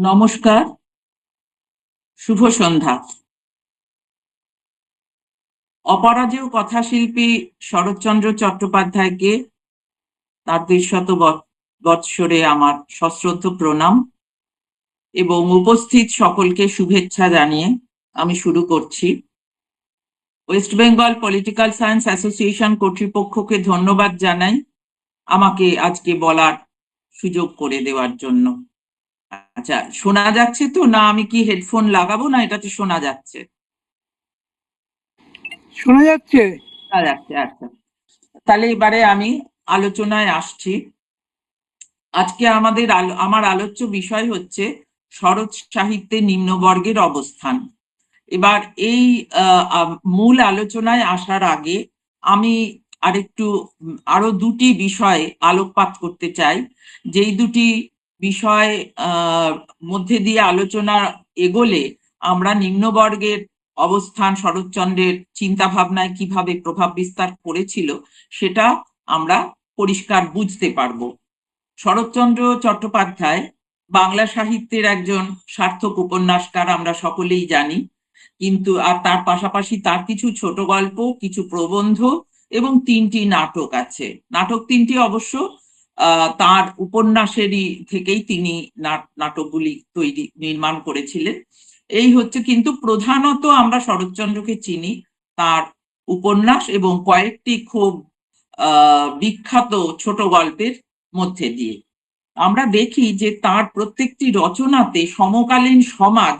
নমস্কার, শুভ সন্ধ্যা। অপরাজেয় কথাশিল্পী শরৎচন্দ্র চট্টোপাধ্যায়কে তার ২০০ বৎসরে আমার সশ্রদ্ধ প্রণাম এবং উপস্থিত সকলকে শুভেচ্ছা জানিয়ে আমি শুরু করছি। West Bengal political science association কর্তৃপক্ষকে ধন্যবাদ জানাই আমাকে আজকে বলার সুযোগ করে দেওয়ার জন্য। আচ্ছা, শোনা যাচ্ছে তো? না আমি কি হেডফোন লাগাবো, না এটাতে শোনা যাচ্ছে? শোনা যাচ্ছে। শোনা যাচ্ছে, আচ্ছা। তাহলে এবারে আমি আলোচনায় আসছি। আজকে আমার আলোচ্য বিষয় হচ্ছে শরৎ সাহিত্যে নিম্নবর্গের অবস্থান। এবার এই মূল আলোচনায় আসার আগে আমি আরো দুটি বিষয়ে আলোকপাত করতে চাই। যেই দুটি বিষয় মধ্যে দিয়ে আলোচনা এগোলে আমরা নিম্নবর্গের অবস্থান শরৎচন্দ্রের চিন্তা ভাবনায় কিভাবে প্রভাব বিস্তার করেছিল সেটা আমরা পরিষ্কার বুঝতে পারবো। শরৎচন্দ্র চট্টোপাধ্যায় বাংলা সাহিত্যের একজন সার্থক উপন্যাসকার, আমরা সকলেই জানি। কিন্তু আর তার পাশাপাশি তার কিছু ছোট গল্প, কিছু প্রবন্ধ এবং 3টি নাটক আছে। নাটক 3টি অবশ্য তার উপন্যাসেরই থেকেই তিনি নাটকগুলি নির্মাণ করেছিলেন। এই হচ্ছে, কিন্তু প্রধানত আমরা শরৎচন্দ্রকে চিনি তার উপন্যাস এবং কয়েকটি খুব বিখ্যাত ছোট গল্পের মধ্যে দিয়ে। আমরা দেখি যে তার প্রত্যেকটি রচনাতে সমকালীন সমাজ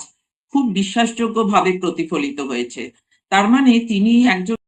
খুব বিশ্বাসযোগ্যভাবে প্রতিফলিত হয়েছে। তার মানে তিনি একজন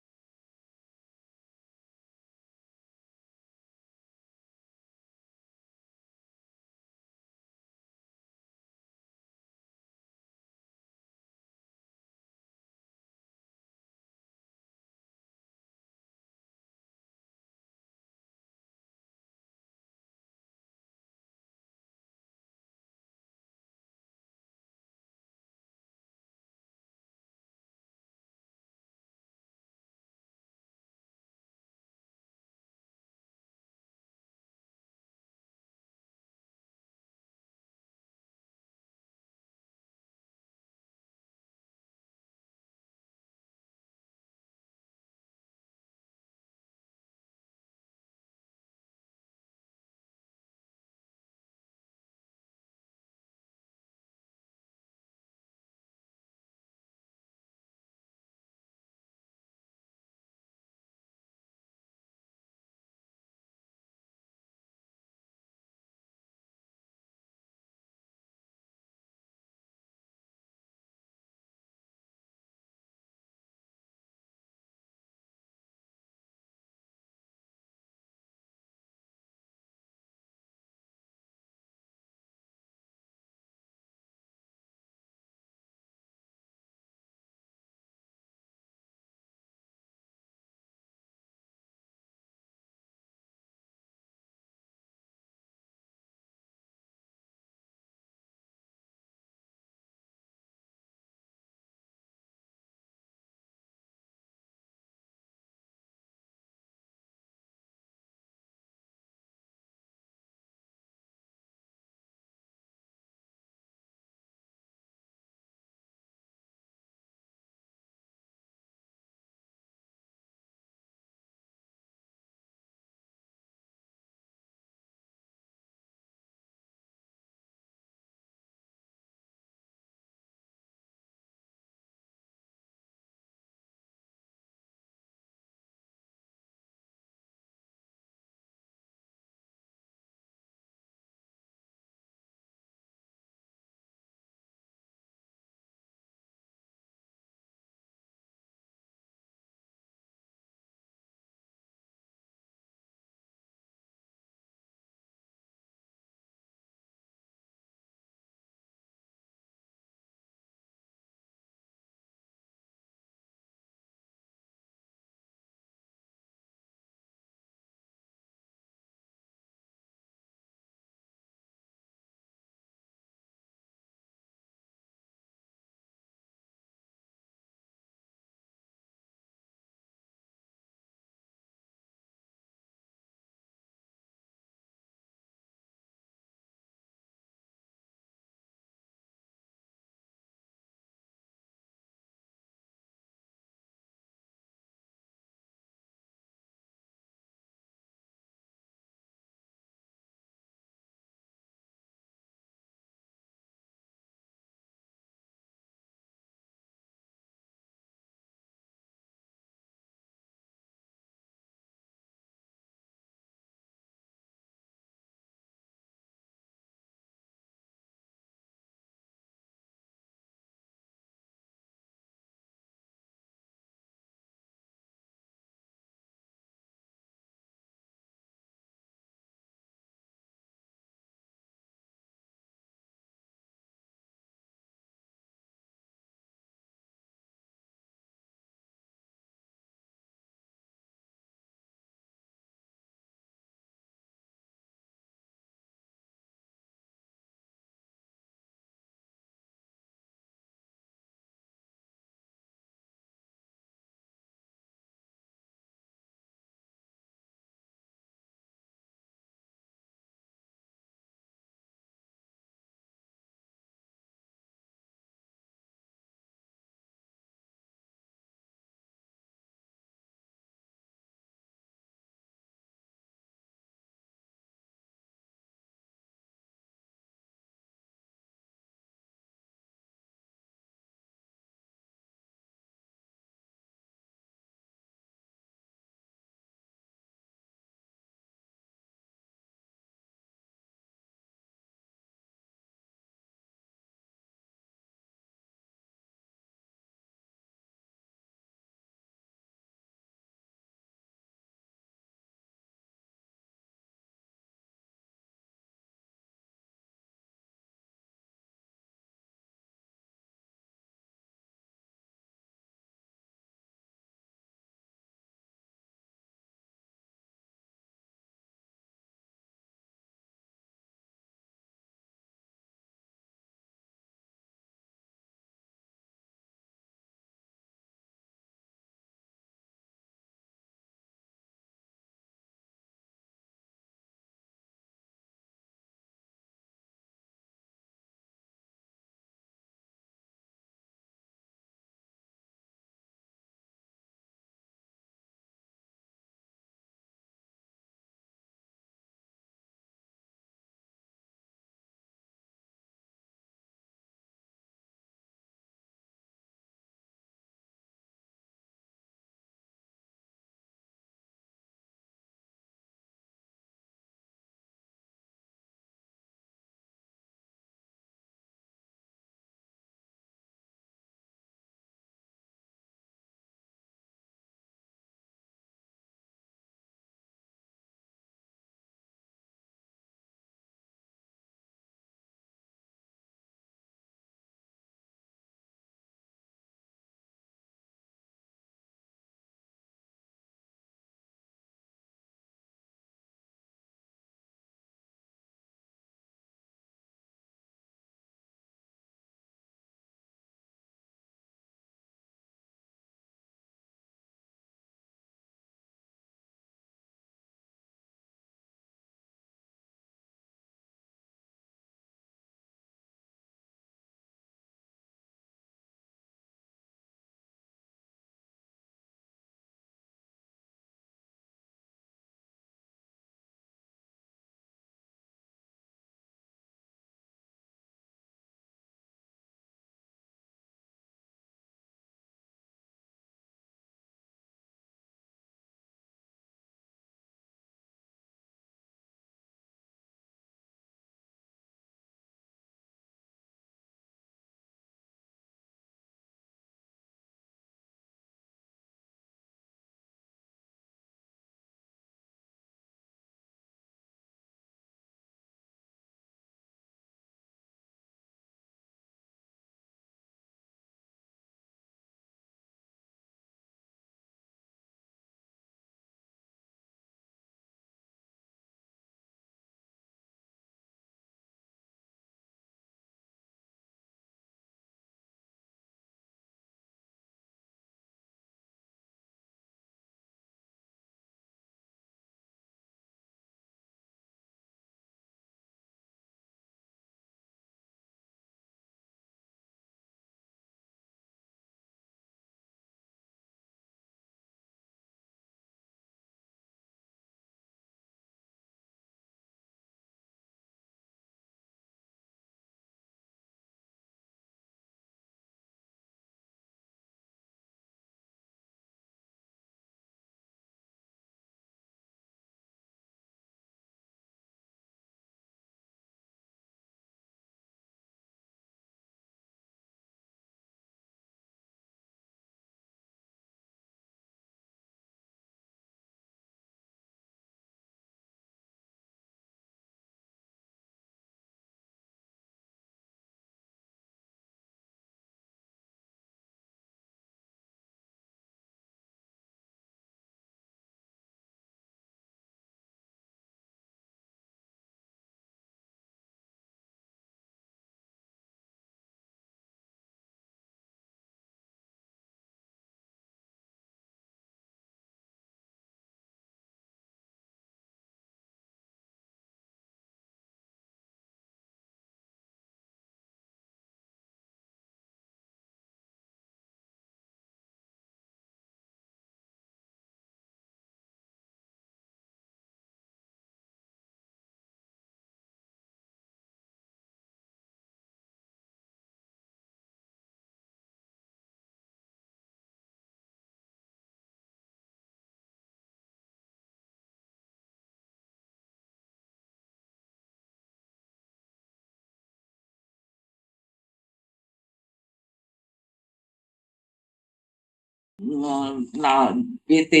উম, না- এতে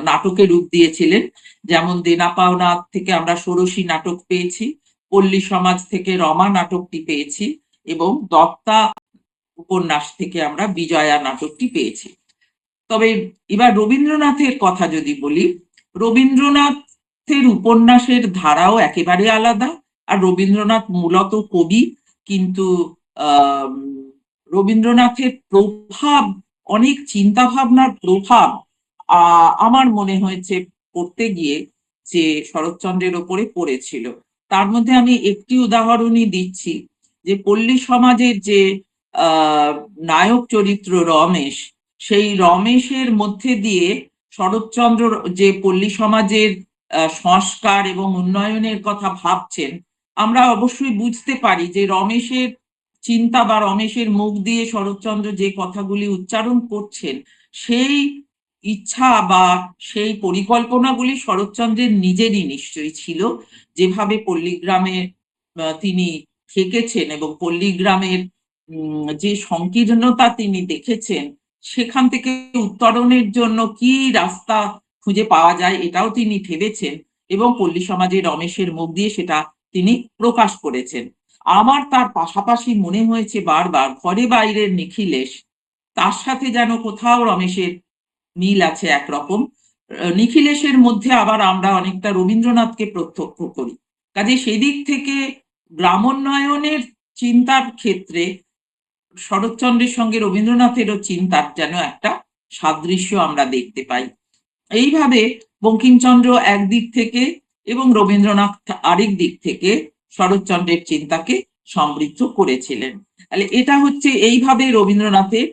নাটকে রূপ দিয়েছিলেন। যেমন দেনা পাওনা থেকে আমরা ষোড়শী নাটক পেয়েছি, পল্লী সমাজ থেকে রমা নাটকটি পেয়েছি, এবং দত্তা উপন্যাস থেকে আমরা বিজয়া নাটকটি পেয়েছি। তবে এবার রবীন্দ্রনাথের কথা যদি বলি, রবীন্দ্রনাথের উপন্যাসের ধারাও একেবারে আলাদা। আর রবীন্দ্রনাথ মূলত কবি, কিন্তু আহ রবীন্দ্রনাথের প্রভাব, অনেক চিন্তা ভাবনার প্রভাব আমার মনে হয়েছে পড়তে গিয়ে যে শরৎচন্দ্রের ওপরে পড়েছিল। তার মধ্যে আমি একটি উদাহরণই দিচ্ছি, যে পল্লী সমাজের যে আহ নায়ক চরিত্র রমেশ, সেই রমেশের মধ্যে দিয়ে শরৎচন্দ্র যে পল্লী সমাজের সংস্কার এবং উন্নয়নের কথা ভাবছেন, আমরা অবশ্যই বুঝতে পারি যে রমেশের চিন্তা বা রমেশের মুখ দিয়ে শরৎচন্দ্র যে কথাগুলি উচ্চারণ করছেন, সেই ইচ্ছা বা সেই পরিকল্পনাগুলি শরৎচন্দ্রের নিজেরই নিশ্চয়ই ছিল। যেভাবে পল্লীগ্রামে তিনি থেকেছেন এবং পল্লীগ্রামের যে সংকীর্ণতা তিনি দেখেছেন, সেখান থেকে উত্তরণের জন্য কি রাস্তা খুঁজে পাওয়া যায় এটাও তিনি ভেবেছেন, এবং পল্লী সমাজে রমেশের মুখ দিয়ে সেটা তিনি প্রকাশ করেছেন। আমার তার পাশাপাশি মনে হয়েছে বারবার ঘরে বাইরের নিখিলেশ, তার সাথে যেন কোথাও রমেশের মিল আছে একরকম। নিখিলেশের মধ্যে আবার আমরা অনেকটা রবীন্দ্রনাথকে প্রত্যক্ষ করি। কাজে সেদিক থেকে গ্রামোন্নয়নের চিন্তার ক্ষেত্রে শরৎচন্দ্রের সঙ্গে রবীন্দ্রনাথেরও চিন্তার যেন একটা সাদৃশ্য আমরা দেখতে পাই। এইভাবে বঙ্কিমচন্দ্র একদিক থেকে এবং রবীন্দ্রনাথ আরেক দিক থেকে শরৎচন্দ্রের চিন্তাকে সমৃদ্ধ করেছিলেন। তাহলে এটা হচ্ছে এইভাবে রবীন্দ্রনাথের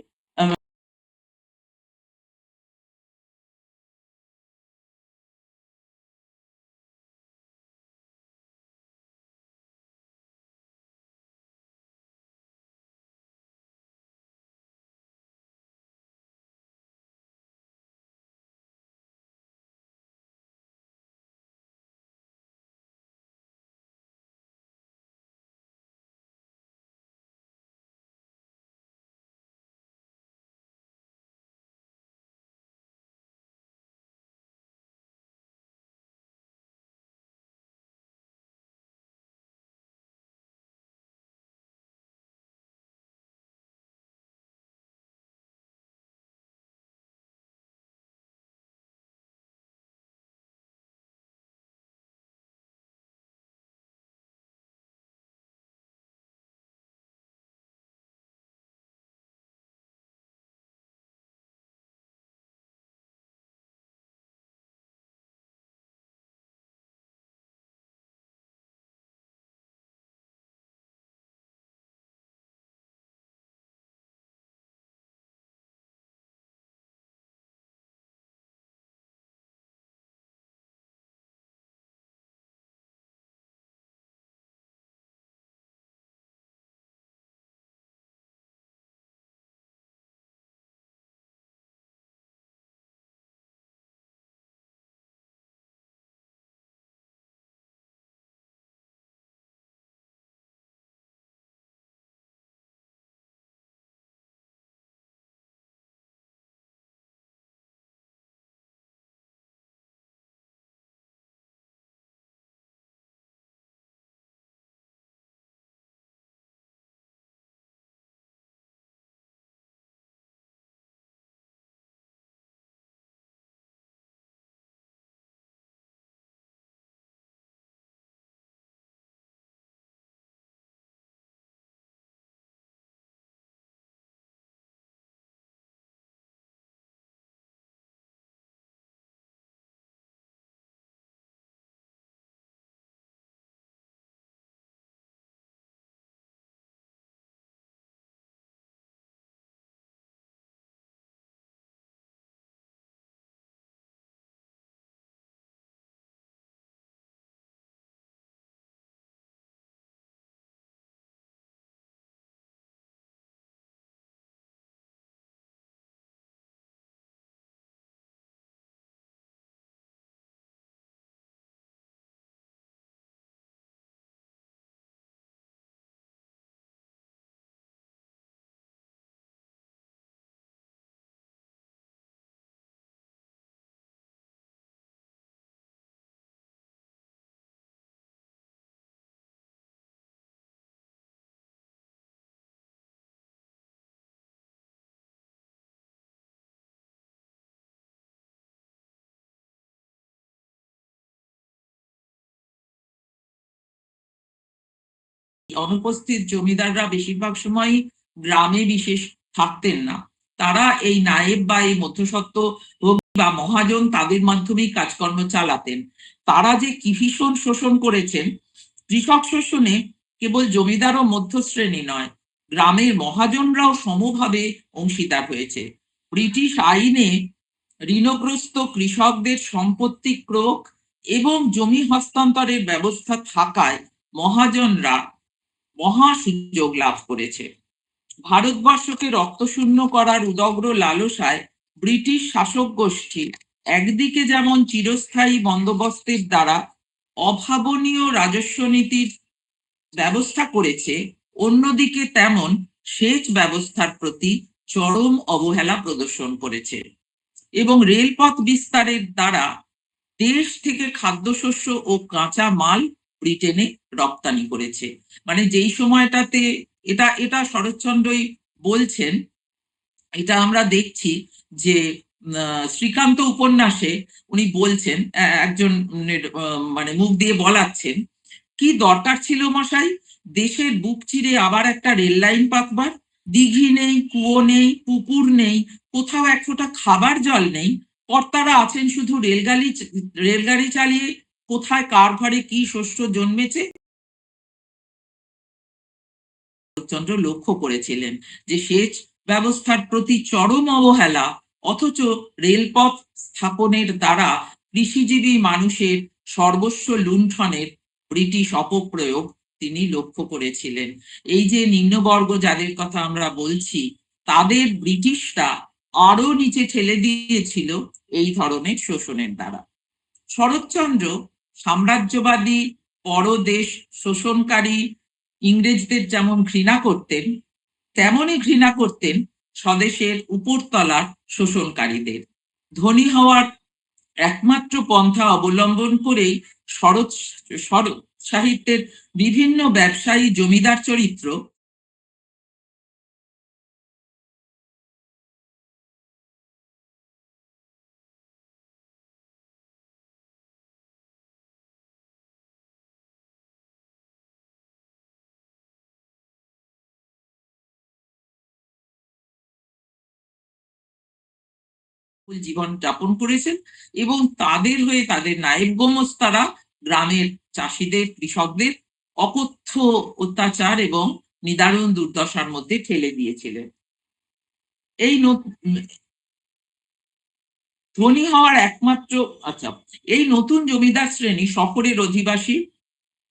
অনুপস্থিত জমিদাররা বেশিরভাগ সময়ই গ্রামে বিশেষ থাকতেন না। তারা এই নায়েব বা এই মধ্যস্বত্ব বা মহাজন তাদের মাধ্যমেই কাজকর্ম চালাতেন। তারা যে কি ভীষণ শোষণ করেছেন, কৃষক শোষণে কেবল জমিদার ও মধ্যশ্রেণী নয়, গ্রামের মহাজনরাও সমভাবে অংশীদার হয়েছে। ব্রিটিশ আইনে ঋণগ্রস্ত কৃষকদের সম্পত্তি ক্রোক এবং জমি হস্তান্তরের ব্যবস্থা থাকায় মহাজনরা মহা সুযোগ লাভ করেছে। ভারতবর্ষকে রক্তশূন্য করার উদগ্র লালসায় ব্রিটিশ শাসক গোষ্ঠী একদিকে যেমন চিরস্থায়ী বন্দোবস্তের দ্বারা অভাবনীয় রাজস্ব নীতির ব্যবস্থা করেছে, অন্যদিকে তেমন সেচ ব্যবস্থার প্রতি চরম অবহেলা প্রদর্শন করেছে এবং রেলপথ বিস্তারের দ্বারা দেশ থেকে খাদ্যশস্য ও কাঁচা মাল ব্রিটেনে রপ্তানি করেছে। মানে যেই সময়টাতে এটা এটা শরৎচন্দ্রই বলছেন, এটা আমরা দেখছি যে শ্রীকান্ত উপন্যাসে উনি বলছেন, একজন মানে মুখ দিয়ে বলাচ্ছেন, কি দরকার ছিল মশাই দেশের বুক চিরে আবার একটা রেল লাইন পাতবার? দিঘি নেই, কুয়ো নেই, পুকুর নেই, কোথাও এক ফোঁটা খাবার জল নেই, কর্তারা আছেন শুধু রেলগাড়ি চালিয়ে। কোথায় কার ঘরে কি শস্য জন্মেছে চন্দ্র লক্ষ্য করেছিলেন যে সেচ ব্যবস্থার প্রতি চরম অবহেলা, অথচ রেলপথ স্থাপনের দ্বারা কৃষিজীবী মানুষের সর্বস্ব লুণ্ঠনের ব্রিটিশ অপপ্রয়োগ তিনি লক্ষ্য করেছিলেন। এই যে নিম্নবর্গ যাদের কথা আমরা বলছি, তাদের ব্রিটিশরা আরো নিচে ঠেলে দিয়েছিল এই ধরনের শোষণের দ্বারা। শরৎচন্দ্র সাম্রাজ্যবাদী পরদেশ শোষণকারী ইংরেজদের যেমন ঘৃণা করতেন, তেমনই ঘৃণা করতেন স্বদেশের উপরতলার শোষণকারীদের। ধনী হওয়ার একমাত্র পন্থা অবলম্বন করেই শরৎ সাহিত্যের বিভিন্ন ব্যবসায়ী জমিদার চরিত্র জীবন যাপন করেছেন এবং তাদের হয়ে তাদের নায়েব গোমস্তারা গ্রামের চাষিদের, কৃষকদের অকথ্য অত্যাচার এবং নিদারুণ দুর্দশার মধ্যে ঠেলে দিয়েছিলেন। এই ধনী হওয়ার একমাত্র এই নতুন জমিদার শ্রেণী শহরের অধিবাসী,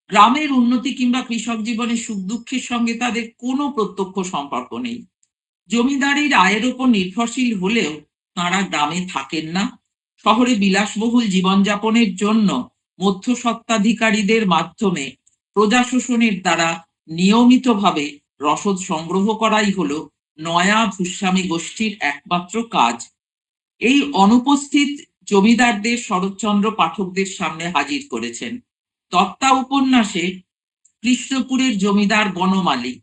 গ্রামের উন্নতি কিংবা কৃষক জীবনের সুখ দুঃখের সঙ্গে তাদের কোনো প্রত্যক্ষ সম্পর্ক নেই। জমিদারির আয়ের উপর নির্ভরশীল হলেও তারা গ্রামে থাকেন না। শহরে বিলাসবহুল জীবনযাপনের জন্য মধ্যস্বত্বাধিকারীদের মাধ্যমে প্রজা শোষণের দ্বারা নিয়মিতভাবে রসদ সংগ্রহ করাই হলো নয়া ভূস্বামী গোষ্ঠীর একমাত্র কাজ। এই অনুপস্থিত জমিদারদের শরৎচন্দ্র পাঠকদের সামনে হাজির করেছেন। দত্তা উপন্যাসে কৃষ্ণপুরের জমিদার বনমালী,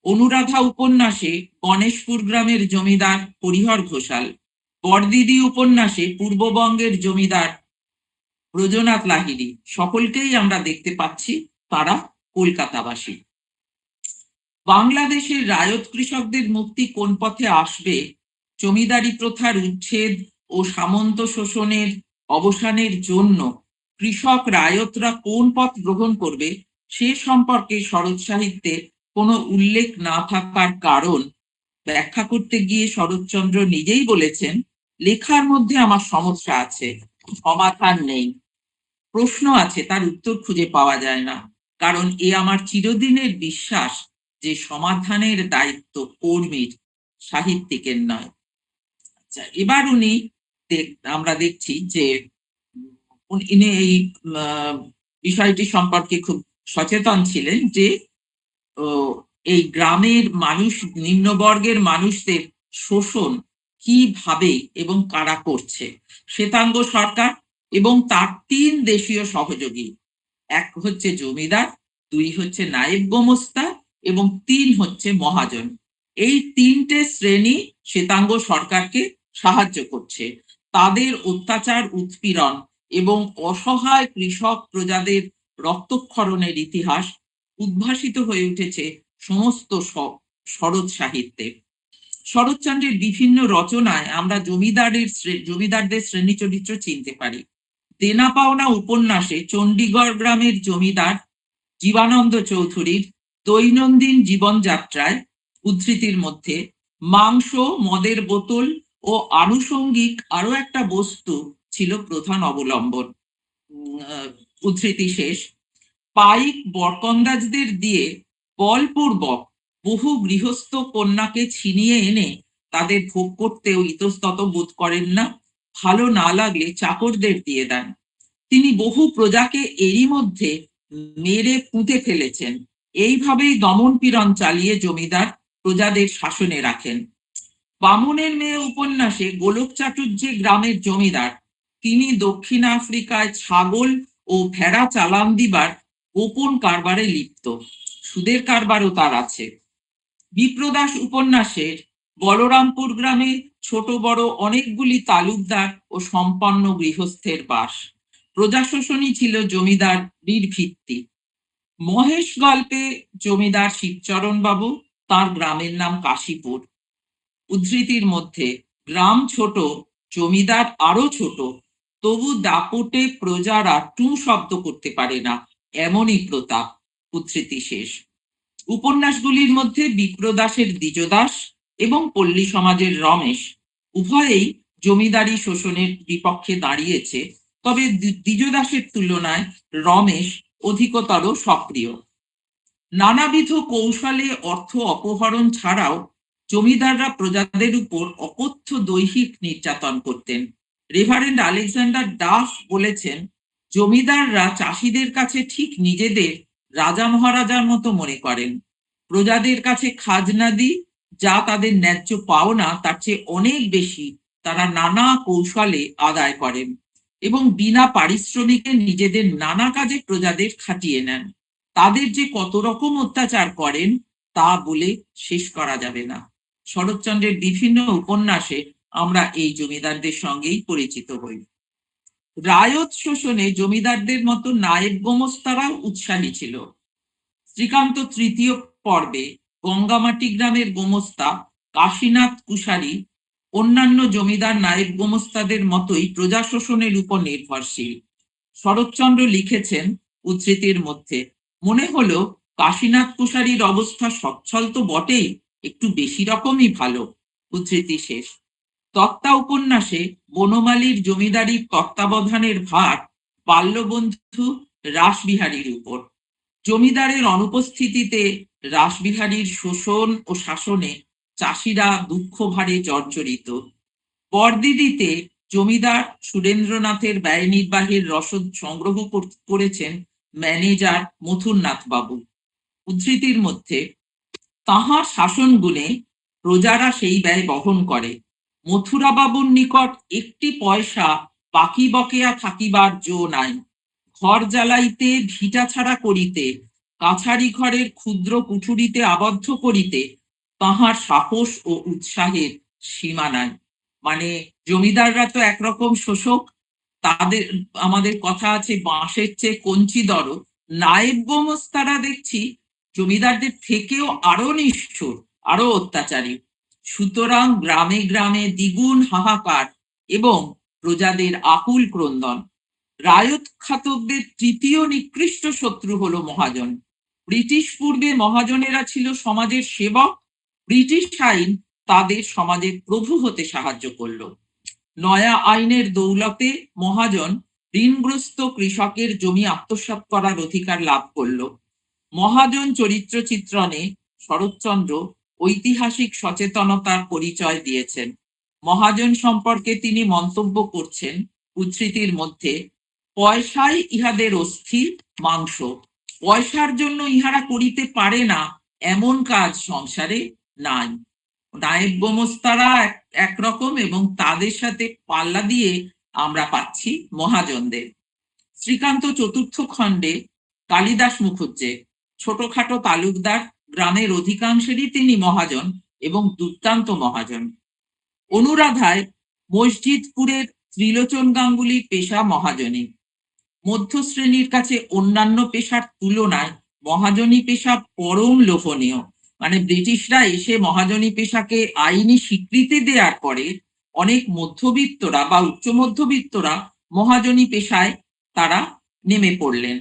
অনুরাধা উপন্যাসে গণেশপুর গ্রামের জমিদার হরিহর ঘোষাল, বরদিদি উপন্যাসে পূর্ববঙ্গের জমিদার ব্রজনাথ লাহিড়ী, সকলকেই আমরা দেখতে পাচ্ছি তারা কলকাতাবাসী। বাংলাদেশের রায়ত কৃষকদের মুক্তি কোন পথে আসবে, জমিদারি প্রথার উচ্ছেদ ও সামন্ত শোষণের অবসানের জন্য কৃষক রায়তরা কোন পথ গ্রহণ করবে, সে সম্পর্কে শরৎ সাহিত্যে কোনো উল্লেখ না থাকার কারণ ব্যাখ্যা করতে গিয়ে শরৎচন্দ্র নিজেই বলেছেন, লেখার মধ্যে আমার সমস্যা আছে, সমাধান নেই। প্রশ্ন আছে, তার উত্তর খুঁজে পাওয়া যায় না। কারণ এ আমার চিরদিনের বিশ্বাস যে সমাধানের দায়িত্ব কর্মীর, সাহিত্যিকের নয়। আচ্ছা, এবার আমরা দেখছি যে উনি এই বিষয়টি সম্পর্কে খুব সচেতন ছিলেন যে এই গ্রামের মানুষ, নিম্নবর্গের মানুষদের শোষণ কিভাবে এবং কারা করছে। শ্বেতাঙ্গ সরকার এবং তার 3 দেশীয় সহযোগী, 1 হচ্ছে জমিদার, 2 হচ্ছে নায়েব গোমস্তা এবং 3 হচ্ছে মহাজন। এই 3টে শ্রেণী শ্বেতাঙ্গ সরকারকে সাহায্য করছে। তাদের অত্যাচার, উৎপীড়ন এবং অসহায় কৃষক প্রজাদের রক্তক্ষরণের ইতিহাস উদ্ভাসিত হয়ে উঠেছে সমস্ত শরৎ সাহিত্যে। শরৎচন্দ্রের বিভিন্ন রচনায় আমরা জমিদারদের শ্রেণী চরিত্র চিনতে পারি। দেনা পাওনা উপন্যাসে চণ্ডীগড় গ্রামের জমিদার জীবানন্দ চৌধুরীর দৈনন্দিন জীবনযাত্রায় উদ্ধৃতির মধ্যে মাংস, মদের বোতল ও আনুষঙ্গিক আরো একটা বস্তু ছিল প্রধান অবলম্বন। উদ্ধৃতি শেষ। পাইক বরকন্দাজদের দিয়ে বলপূর্বক বহু গৃহস্থ কন্যাকে ছিনিয়ে এনে তাদের ভোগ করতেও ইতস্তত বোধ করেন না। ভালো না লাগলে চাকরদের দিয়ে দেন। তিনি বহু প্রজাকে এরই মধ্যে মেরে পুঁতে ফেলেছেন। এইভাবেই দমন পীড়ন চালিয়ে জমিদার প্রজাদের শাসনে রাখেন। বামুনের মেয়ে উপন্যাসে গোলক চাটুর্যে গ্রামের জমিদার, তিনি দক্ষিণ আফ্রিকায় ছাগল ও ভেড়া চালান দিবার গোপন কারবারে লিপ্ত। সুদের কারবারও তার আছে। বিপ্রদাস উপন্যাসের বলরামপুর গ্রামে ছোট বড় অনেকগুলি তালুকদার ও সম্পন্ন গৃহস্থের বাস। প্রজাশোষণই ছিল জমিদারির ভিত্তি। মহেশ গল্পে জমিদার শিবচরণ বাবু, তার গ্রামের নাম কাশীপুর। উদ্ধৃতির মধ্যে গ্রাম ছোট, জমিদার আরো ছোট, তবু দাপটে প্রজারা টু শব্দ করতে পারে না, এমনই প্রতাপ। উদ্ধৃতি শেষ। উপন্যাসগুলির মধ্যে বিপ্রদাসের দ্বিজদাস এবং পল্লী সমাজের রমেশ উভয়েই জমিদারি শোষণের বিপক্ষে দাঁড়িয়েছে, তবে দ্বিজদাসের তুলনায় রমেশ অধিকতর সক্রিয়। নানাবিধ কৌশলে অর্থ অপহরণ ছাড়াও জমিদাররা প্রজাদের উপর অকথ্য দৈহিক নির্যাতন করতেন। রেভারেন্ড আলেকজান্ডার ডাফ বলেছেন, জমিদাররা চাষিদের কাছে ঠিক নিজেদের রাজা মহারাজার মতো মনে করেন। প্রজাদের কাছে খাজনা দি যা তাদের ন্যায্য পাওনা তার চেয়ে অনেক বেশি তারা নানা কৌশলে আদায় করেন এবং বিনা পারিশ্রমিকে নিজেদের নানা কাজে প্রজাদের খাটিয়ে নেন। তাদের যে কত রকম অত্যাচার করেন তা বলে শেষ করা যাবে না। শরৎচন্দ্রের বিভিন্ন উপন্যাসে আমরা এই জমিদারদের সঙ্গেই পরিচিত হই। রায়ত শোষণে জমিদারদের মতো নায়েব গোমস্তারাও উৎসাহী ছিল। শ্রীকান্ত তৃতীয় পর্বে গঙ্গামাটি গ্রামের গোমস্তা কাশীনাথ কুশারি অন্যান্য জমিদার নায়েব গোমস্তাদের মতোই প্রজা শোষণের উপর নির্ভরশীল। শরৎচন্দ্র লিখেছেন উদ্ধৃতির মধ্যে, মনে হলো কাশীনাথ কুশারির অবস্থা সচ্ছল তো বটেই, একটু বেশি রকমই ভালো। উদ্ধৃতি শেষ। তক্তা উপন্যাসে বনমালীর জমিদারির তত্ত্বাবধানের ভার বাল্যবন্ধু রাসবিহারীর উপর। জমিদারের অনুপস্থিতিতে রাসবিহারীর শোষণ ও শাসনে চাষিরা দুঃখ ভারে জর্জরিত। বরদিদিতে জমিদার সুরেন্দ্রনাথের ব্যয় নির্বাহের রসদ সংগ্রহ করেছেন ম্যানেজার মথুরনাথ বাবু। উদ্ধৃতির মধ্যে, তাহার শাসন গুণে প্রজারা সেই ব্যয় বহন করে। মথুরা বাবুর নিকট একটি পয়সা বাকি বকেয়া থাকিবার জো নাই। ঘর জ্বালাইতে, ভিটা ছাড়া করিতে, কাছারি ঘরের ক্ষুদ্র কুঠুরিতে আবদ্ধ করিতে তাহার সাহস ও উৎসাহের সীমা নাই। মানে জমিদাররা তো একরকম শোষক, তাদের আমাদের কথা আছে বাঁশের চেয়ে কঞ্চি দর। নায়েব গোমস্তারা দেখছি জমিদারদের থেকেও আরো নিষ্ঠুর, আরো অত্যাচারী। সুতরাং গ্রামে গ্রামে দ্বিগুণ হাহাকার এবং প্রজাদের আকুল ক্রন্দন। রায়ত খাতকদের তৃতীয় নিকৃষ্ট শত্রু হলো মহাজন। ব্রিটিশ পূর্বে মহাজনেরা ছিল সমাজের সেবক, ব্রিটিশ আইন তাদের সমাজের প্রভু হতে সাহায্য করলো। নয়া আইনের দৌলতে মহাজন ঋণগ্রস্ত কৃষকের জমি আত্মসাৎ করার অধিকার লাভ করল। মহাজন চরিত্র চিত্রণে শরৎচন্দ্র ঐতিহাসিক সচেতনতার পরিচয় দিয়েছেন। মহাজন সম্পর্কে তিনি মন্তব্য করছেন উদ্ধৃতির মধ্যে, পয়সাই ইহাদের অস্থির মাংস, পয়সার জন্য ইহারা করিতে পারে না এমন কাজ সংসারে নাই। নায়েব গোমস্তারা একরকম এবং তাদের সাথে পাল্লা দিয়ে আমরা পাচ্ছি মহাজনদের। শ্রীকান্ত চতুর্থ খণ্ডে কালিদাস মুখুজ্জে ছোটখাটো তালুকদার, গ্রামের অধিকাংশেরই তিনি মহাজন এবং দুর্দান্ত মহাজন। অনুরাধায় মসজিদপুরের ত্রিলোচন গাঙ্গুলি পেশা মহাজনী। মধ্য শ্রেণীর কাছে অন্যান্য পেশার তুলনায় মহাজনী পেশা পরম লোভনীয়। মানে ব্রিটিশরা এসে মহাজনী পেশাকে আইনি স্বীকৃতি দেওয়ার পরে অনেক মধ্যবিত্তরা বা উচ্চ মধ্যবিত্তরা মহাজনী পেশায় তারা নেমে পড়লেন।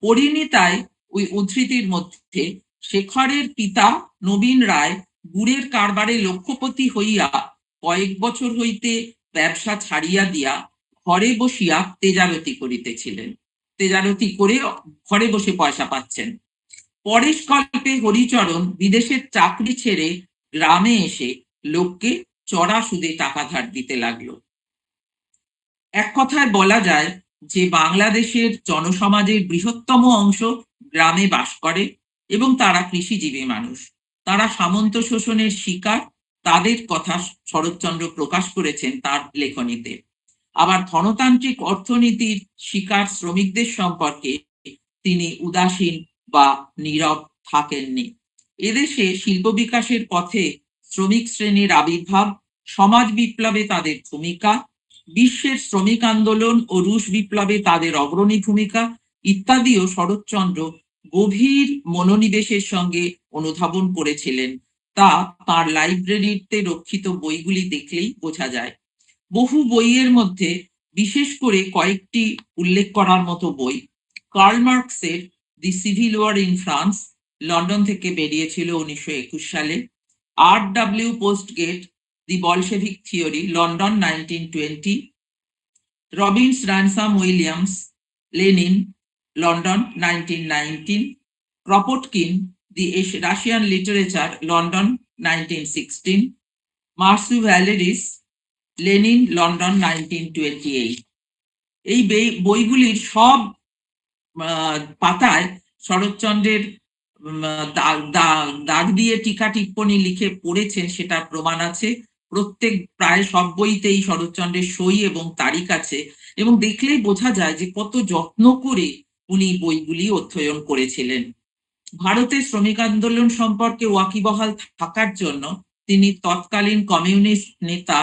পরিণীতায় ওই উদ্ধৃতির মধ্যে শেখরের পিতা নবীন রায় গুড়ের কারবারে লক্ষপতি হইয়া কয়েক বছর হইতে ব্যবসা ছাড়িয়া দিয়া ঘরে বসিয়া তেজারতি করিতেছিলেন। তেজারতি করে ঘরে বসে পয়সা পাচ্ছেন। পরেশকল্পে হরিচরণ বিদেশের চাকরি ছেড়ে গ্রামে এসে লোককে চড়া সুদে টাকা ধার দিতে লাগলো। এক কথায় বলা যায় যে বাংলাদেশের জনসমাজের বৃহত্তম অংশ গ্রামে বাস করে এবং তারা কৃষিজীবী মানুষ। তারা সামন্ত শোষণের শিকার। তাদের কথা শরৎচন্দ্র প্রকাশ করেছেন তার লেখনীতে। আবার ধনতান্ত্রিক অর্থনীতির শিকার শ্রমিকদের সম্পর্কে তিনি উদাসীন বা নীরব থাকেননি। এদেশে শিল্প বিকাশের পথে শ্রমিক শ্রেণীর আবির্ভাব, সমাজ বিপ্লবে তাদের ভূমিকা, বিশ্বের শ্রমিক আন্দোলন ও রুশ বিপ্লবে তাদের অগ্রণী ভূমিকা ইত্যাদিও শরৎচন্দ্র গভীর মনোনিবেশের সঙ্গে অনুধাবন করেছিলেন। তা তার লাইব্রেরিতে রক্ষিত বইগুলি দেখলেই বোঝা যায়। বহু বইয়ের মধ্যে বিশেষ করে কয়েকটি উল্লেখ করার মতো বই: কার্ল মার্কসের the civil war in France, London থেকে বেরিয়েছিল 1921 সালে; R.W. Postgate, the Bolshevik theory, London 1920; Robins Ransom Williams, Lenin, London 1919; Kropotkin, the Russian literature, London 1916; মার্সু ভ্যালেরিস, লেনিন, লন্ডন 1928। এই বইগুলির সব পাতায় শরৎচন্দ্রের দাগ দিয়ে টিকা টিপ্পনী লিখে পড়েছেন সেটার প্রমাণ আছে। প্রায় সব বইতেই শরৎচন্দ্রের সই এবং তারিখ আছে, এবং দেখলেই বোঝা যায় যে কত যত্ন করে উনি বইগুলি অধ্যয়ন করেছিলেন। ভারতের শ্রমিক আন্দোলন সম্পর্কে ওয়াকিবহাল থাকার জন্য তিনি তৎকালীন কমিউনিস্ট নেতা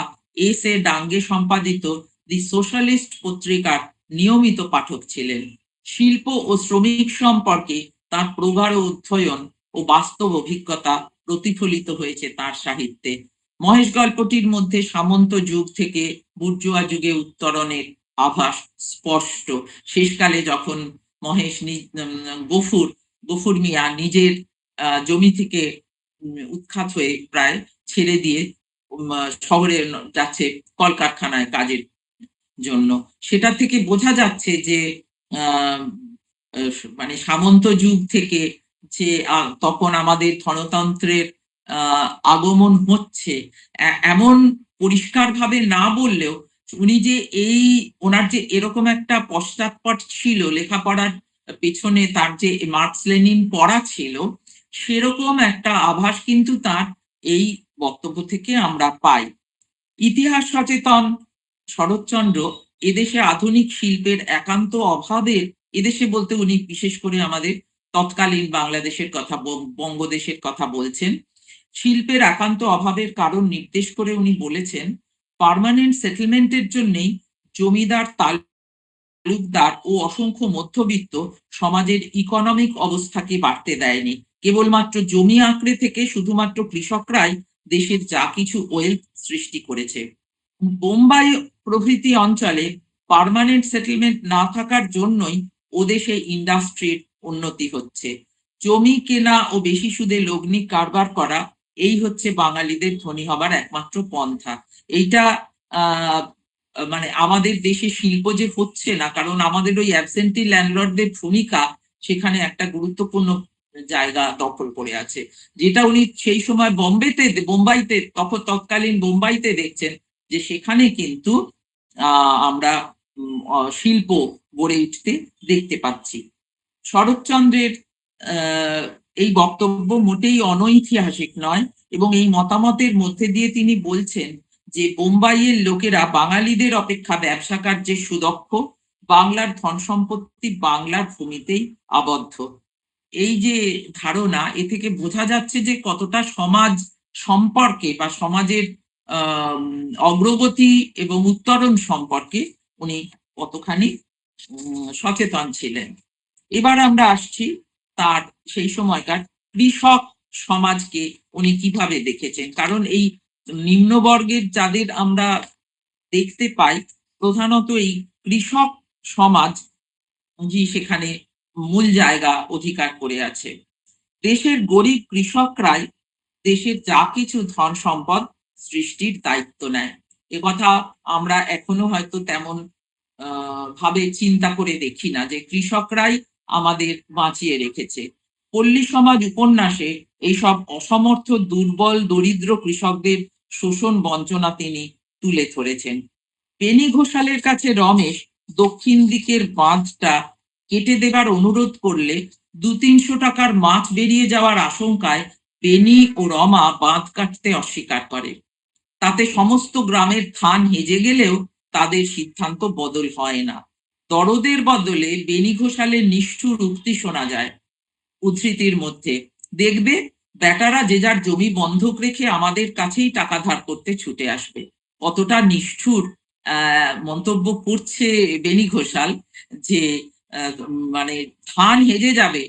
এস.এ. ডাঙ্গে সম্পাদিত দি সোশ্যালিস্ট পত্রিকার নিয়মিত পাঠক ছিলেন। শিল্প ও শ্রমিক সম্পর্কে তার প্রগাঢ় অধ্যয়ন ও বাস্তব অভিজ্ঞতা প্রতিফলিত হয়েছে তার সাহিত্যে। মহেশ গল্পটির মধ্যে সামন্ত যুগ থেকে বুর্জোয়া যুগে উত্তরণের আভাস স্পষ্ট। শেষকালে যখন মহেশ গফুর মিয়া নিজের জমি থেকে উৎখাত হয়ে প্রায় ছেড়ে দিয়ে শহরে যাচ্ছে কলকারখানায় কাজের জন্য, সেটা থেকে বোঝা যাচ্ছে যে মানে সামন্ত যুগ থেকে যে তখন আমাদের ধনতন্ত্রের আগমন হচ্ছে এমন পরিষ্কারভাবে না বললেও উনি যে ওনার যে এরকম একটা পশ্চাৎপট ছিল, লেখাপড়ার পেছনে তার যে মার্কস লেনিন পড়া ছিল, সেরকম একটা আভাস কিন্তু তার এই বক্তব্য থেকে আমরা পাই। ইতিহাস সচেতন শরৎচন্দ্র এদেশে আধুনিক শিল্পের একান্ত অভাবের, এদেশে বলতে উনি বিশেষ করে আমাদের তৎকালীন বাংলাদেশের কথা, বঙ্গদেশের কথা বলছেন, শিল্পের একান্ত অভাবের কারণ নির্দেশ করে উনি বলেছেন, পার্মানেন্ট সেটেলমেন্টের জন্যই জমিদার, তালুকদার ও অসংখ্য মধ্যবিত্ত সমাজের ইকোনমিক অবস্থাকে বাড়তে দেয়নি। কেবলমাত্র জমি আঁকড়ে থেকে শুধুমাত্র কৃষকরাই দেশের যা কিছু ওয়েলথ সৃষ্টি করেছে। বোম্বাই প্রভৃতি অঞ্চলে পার্মানেন্ট সেটেলমেন্ট না থাকার জন্যই ওদেশে ইন্ডাস্ট্রির উন্নতি হচ্ছে। জমি কেনা ও বেশি সুদে লগ্নি কারবার করা, এই হচ্ছে বাঙালিদের ধনী হবার একমাত্র পন্থা। এইটা মানে আমাদের দেশে শিল্প যে হচ্ছে না, কারণ আমাদের ওই অ্যাবসেন্টি ল্যান্ডলর্ডদের ভূমিকা সেখানে একটা গুরুত্বপূর্ণ জায়গা দখল করে আছে, যেটা উনি সেই সময় বোম্বাইতে তৎকালীন বোম্বাইতে দেখছেন যে সেখানে কিন্তু আমরা শিল্প গড়ে উঠতে দেখতে পাচ্ছি। শরৎচন্দ্রের এই বক্তব্য মোটেই অনৈতিহাসিক নয়, এবং এই মতামতের মধ্যে দিয়ে তিনি বলছেন যে বোম্বাইয়ের লোকেরা বাঙালিদের অপেক্ষা ব্যবসা কার্যে সুদক্ষ, বাংলার ধন সম্পত্তি বাংলার ভূমিতেই আবদ্ধ। এই যে ধারণা, এ থেকে বোঝা যাচ্ছে যে কতটা সমাজ সম্পর্কে বা সমাজের অগ্রগতি এবং উত্তরণ সম্পর্কে উনি কতখানি সচেতন ছিলেন। এবার আমরা আসছি তার সেই সময়কার কৃষক সমাজকে উনি কিভাবে দেখেছেন। কারণ এই নিম্নবর্গের যাদের আমরা দেখতে পাই, প্রধানত এই কৃষক সমাজ সেখানে মূল জায়গা অধিকার করে আছে। দেশের গরিব কৃষকরাই দেশের যা কিছু ধন সম্পদ সৃষ্টির দায়িত্ব নেয়। একথা আমরা এখনো হয়তো তেমন ভাবে চিন্তা করে দেখি না যে কৃষকরাই আমাদের বাঁচিয়ে রেখেছে। পল্লী সমাজ উপন্যাসে এইসব অসমর্থ, দুর্বল, দরিদ্র কৃষকদের শোষণ বঞ্চনা তিনি তুলে ধরেছেন। পেনি ঘোষালের কাছে রমেশ দক্ষিণ দিকের বাঁধটা কেটে দেবার অনুরোধ করলে ২-৩০০ টাকার মাছ বেরিয়ে যাওয়ার আশঙ্কায় পেনি ও রমা বাঁধ কাটতে অস্বীকার করে। তাতে সমস্ত গ্রামের ধান হেজে গেলেও তাদের সিদ্ধান্ত বদল হয় না। দরদের বদলে বেনি ঘোষালের নিষ্ঠুর উক্তি শোনা যায় উদ্ধৃতির মধ্যে, দেখবে বেটারা যে যার জমি বন্ধক রেখে আমাদের কাছেই টাকা ধার করতে ছুটে আসবে। কতটা নিষ্ঠুর মন্তব্য করছে বেনি ঘোষাল, যে মানে ধান হেজে যাবে,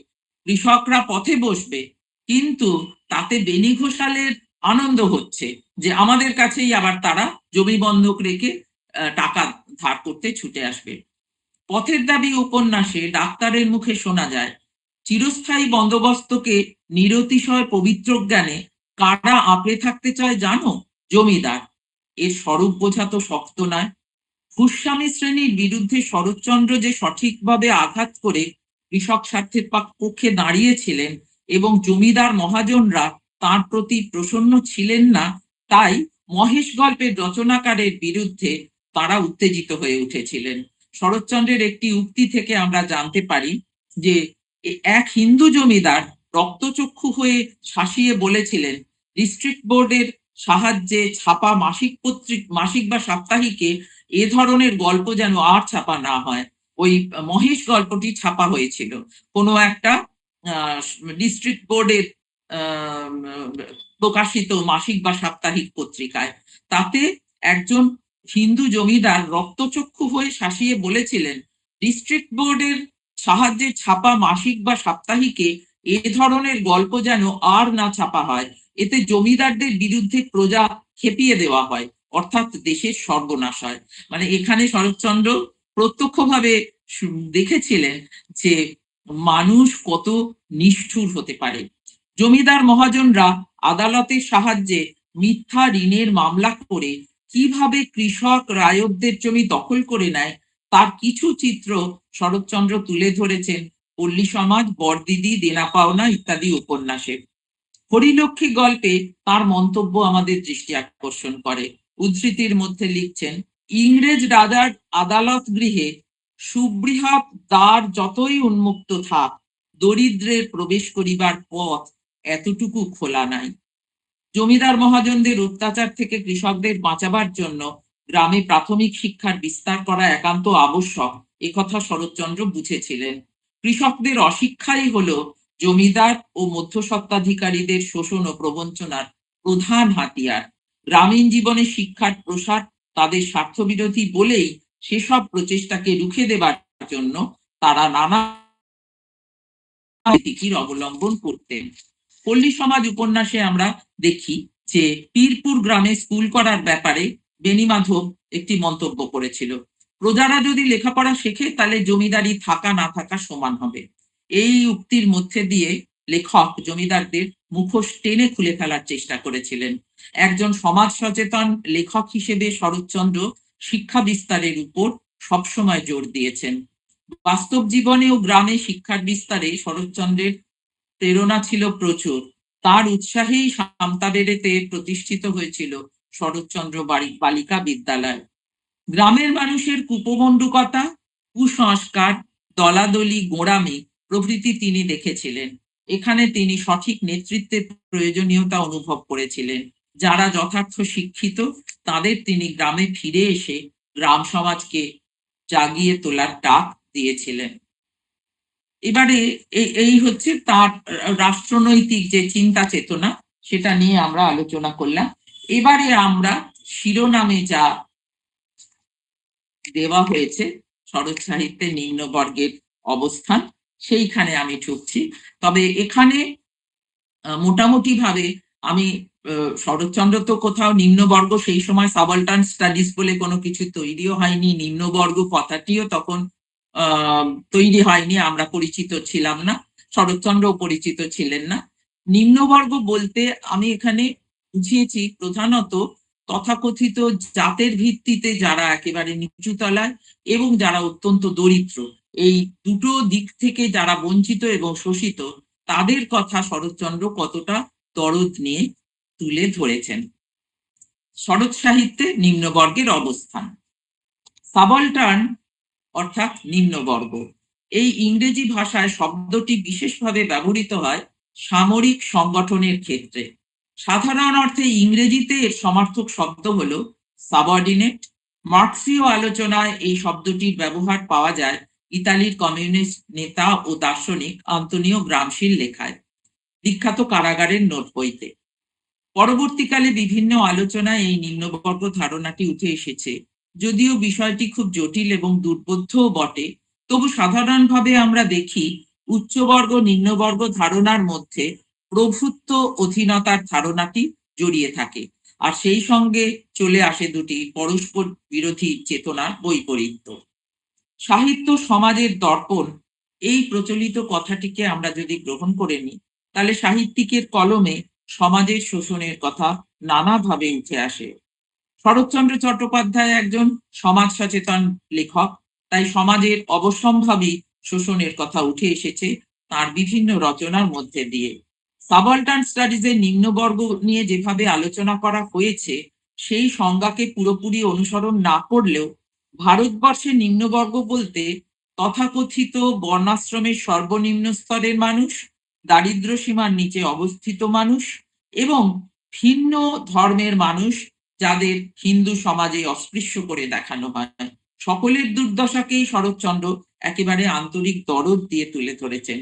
কৃষকরা পথে বসবে, কিন্তু তাতে বেনি ঘোষালের আনন্দ হচ্ছে যে আমাদের কাছেই আবার তারা জমি বন্ধক রেখে টাকা ধার করতে ছুটে আসবে। পথের দাবি উপন্যাসে ডাক্তারের মুখে শোনা যায়, চিরস্থায়ী বন্দোবস্তকে নিরতিশয় পবিত্র জ্ঞানে কারা আঁকড়ে থাকতে চায় জানো? জমিদার। এর স্বরূপ বোঝা তো শক্ত নয়। ভূস্বামী শ্রেণীর বিরুদ্ধে শরৎচন্দ্র যে সঠিকভাবে আঘাত করে কৃষক স্বার্থের পক্ষে দাঁড়িয়েছিলেন এবং জমিদার মহাজনরা তার প্রতি প্রসন্ন ছিলেন না, তাই মহেশ গল্পের রচনাকারের বিরুদ্ধে তারা উত্তেজিত হয়ে উঠেছিলেন। শরৎচন্দ্রের একটি উক্তি থেকে আমরা জানতে পারি যে এক হিন্দু জমিদার রক্তচক্ষু হয়ে শাসিয়ে বলেছিলেন, ডিস্ট্রিক্ট বোর্ডের সাহায্যে ছাপা মাসিক বা সাপ্তাহিকে এ ধরনের গল্প যেন আর ছাপা না হয়। ওই মহেশ গল্পটি ছাপা হয়েছিল কোনো একটা ডিস্ট্রিক্ট বোর্ডের প্রকাশিত মাসিক বা সাপ্তাহিক পত্রিকায়। তাতে একজন হিন্দু জমিদার রক্তচক্ষু হয়ে শাসিয়ে বলেছিলেন, ডিস্ট্রিক্ট বোর্ডের সাহায্যে ছাপা মাসিক বা সাপ্তাহিকে এ ধরনের গল্প যেন আর না ছাপা হয়, এতে জমিদারদের বিরুদ্ধে প্রজা খেপিয়ে দেওয়া হয়, অর্থাৎ দেশের সর্বনাশ হয়। মানে এখানে শরৎচন্দ্র প্রত্যক্ষভাবে দেখেছিলেন যে মানুষ কত নিষ্ঠুর হতে পারে। জমিদার মহাজনরা আদালতের সাহায্যে মিথ্যা ঋণের মামলা করে কিভাবে কৃষক রায়তদের জমি দখল করে নেয় তার কিছু চিত্র শরৎচন্দ্র তুলে ধরেছেন পল্লী সমাজ, বড়দিদি, দেনা পাওনা ইত্যাদি উপন্যাসে। হরিলক্ষ্মী গল্পে তার মন্তব্য আমাদের দৃষ্টি আকর্ষণ করে। উদ্ধৃতির মধ্যে লিখছেন, ইংরেজ রাজার আদালত গৃহে সুবৃহৎ দ্বার যতই উন্মুক্ত থাক, দরিদ্রের প্রবেশ করিবার পথ এতটুকু খোলা নাই। জমিদার মহাজনদের অত্যাচার থেকে কৃষকদের বাঁচাবার জন্য গ্রামে প্রাথমিক শিক্ষার বিস্তার করা একান্ত আবশ্যক, একথা শরৎচন্দ্র বুঝেছিলেন। কৃষকদের অশিক্ষাই হলো জমিদার ও মধ্যস্বত্বাধিকারীদের শোষণ ও প্রবঞ্চনার প্রধান হাতিয়ার। গ্রামীণ জীবনে শিক্ষার প্রসার তাদের স্বার্থবিরোধী বলেই সেসব প্রচেষ্টাকে রুখে দেবার জন্য তারা নানা নীতির অবলম্বন করতেন। পল্লী সমাজ উপন্যাসে আমরা দেখি যে পীরপুর গ্রামে স্কুল করার ব্যাপারে বেণীমাধব একটি মন্তব্য করেছিল, প্রজারা যদি লেখাপড়া শেখে তাহলে জমিদারি থাকা না থাকা সমান হবে। এই উক্তির মধ্যে দিয়ে লেখক জমিদারদের মুখোশ টেনে খুলে ফেলার চেষ্টা করেছিলেন। একজন সমাজ সচেতন লেখক হিসেবে শরৎচন্দ্র শিক্ষা বিস্তারের উপর সবসময় জোর দিয়েছেন। বাস্তব জীবনে ও গ্রামে শিক্ষার বিস্তারে শরৎচন্দ্রের প্রেরণা ছিল প্রচুর। তার উৎসাহেই সান্তাবেড়েতে প্রতিষ্ঠিত হয়েছিল শরৎচন্দ্র বালিকা বিদ্যালয়। গ্রামের মানুষের কুপমণ্ডুকতা, কুসংস্কার, দলাদলি, গোঁড়ামি প্রভৃতি তিনি দেখেছিলেন। এখানে তিনি সঠিক নেতৃত্বের প্রয়োজনীয়তা অনুভব করেছিলেন। যারা যথার্থ শিক্ষিত তাদের তিনি গ্রামে ফিরে এসে গ্রাম সমাজকে জাগিয়ে তোলার ডাক দিয়েছিলেন। এবারে এই হচ্ছে তার রাষ্ট্রনৈতিক যে চিন্তা চেতনা, সেটা নিয়ে আমরা আলোচনা করলাম। এবারে আমরা শিরোনামে যা দেওয়া হয়েছে শরৎ সাহিত্যে নিম্নবর্গের অবস্থান, সেইখানে আমি ঠুকছি। তবে এখানে মোটামুটি ভাবে আমি শরৎচন্দ্র তো কোথাও নিম্নবর্গ, সেই সময় সাবলটার্ন স্টাডিজ বলে কোনো কিছু তৈরিও হয়নি, নিম্নবর্গ কথাটিও তখন তৈরি হয়নি, আমরা পরিচিত ছিলাম না, শরৎচন্দ্রও পরিচিত ছিলেন না। নিম্নবর্গ বলতে আমি এখানে বুঝিয়েছি প্রধানত তথাকথিত জাতের ভিত্তিতে যারা একেবারে নিচু তলায় এবং যারা অত্যন্ত দরিদ্র, এই দুটো দিক থেকে যারা বঞ্চিত এবং শোষিত, তাদের কথা শরৎচন্দ্র কতটা দরদ নিয়ে তুলে ধরেছেন। শরৎ সাহিত্যে নিম্নবর্গের অবস্থান। সাবলটার্ন অর্থাৎ নিম্নবর্গ, এই ইংরেজি ভাষায় শব্দটি বিশেষভাবে ব্যবহৃত হয় সামরিক সংগঠনের ক্ষেত্রে। সাধারণ অর্থে ইংরেজিতে এর সমার্থক শব্দ হলো সাবঅর্ডিনেট। মার্ক্সীয় আলোচনায় এই শব্দটির ব্যবহার পাওয়া যায় ইতালির কমিউনিস্ট নেতা ও দার্শনিক আন্তোনিও গ্রামশির লেখায় বিখ্যাত কারাগারের নোট বইতে। পরবর্তীকালে বিভিন্ন আলোচনায় এই নিম্নবর্গ ধারণাটি উঠে এসেছে, যদিও বিষয়টি খুব জটিল এবং দুর্বোধ্যও বটে। তবু সাধারণভাবে আমরা দেখি উচ্চবর্গ নিম্নবর্গ ধারণার মধ্যে প্রভুত্ব অধীনতার ধারণাটি জড়িয়ে থাকে, আর সেই সঙ্গে চলে আসে দুটি পরস্পর বিরোধী চেতনার বৈপরীত্য। সাহিত্য সমাজের দর্পণ, এই প্রচলিত কথাটিকে আমরা যদি গ্রহণ করে নিই, তাহলে সাহিত্যিকের কলমে সমাজের শোষণের কথা নানাভাবে উঠে আসে। শরৎচন্দ্র চট্টোপাধ্যায় একজন সমাজ সচেতন লেখক, তাই সমাজের অবশ্যম্ভাবী শোষণের কথা উঠে এসেছে তার বিভিন্ন রচনার মধ্যে দিয়ে। সাবলটার্ন স্টাডিজের নিম্নবর্গ নিয়ে যেভাবে আলোচনা করা হয়েছে, সেই সংজ্ঞাকে পুরোপুরি অনুসরণ না করলেও ভারতবর্ষে নিম্নবর্গ বলতে তথাকথিত বর্ণাশ্রমের সর্বনিম্ন স্তরের মানুষ, দারিদ্র সীমার নিচে অবস্থিত মানুষ এবং ভিন্ন ধর্মের মানুষ, যাদের হিন্দু সমাজে অস্পৃশ্য করে দেখানো হয়, সকলের দুর্দশাকেই শরৎচন্দ্র একেবারে আন্তরিক দরদ দিয়ে তুলে ধরেছেন।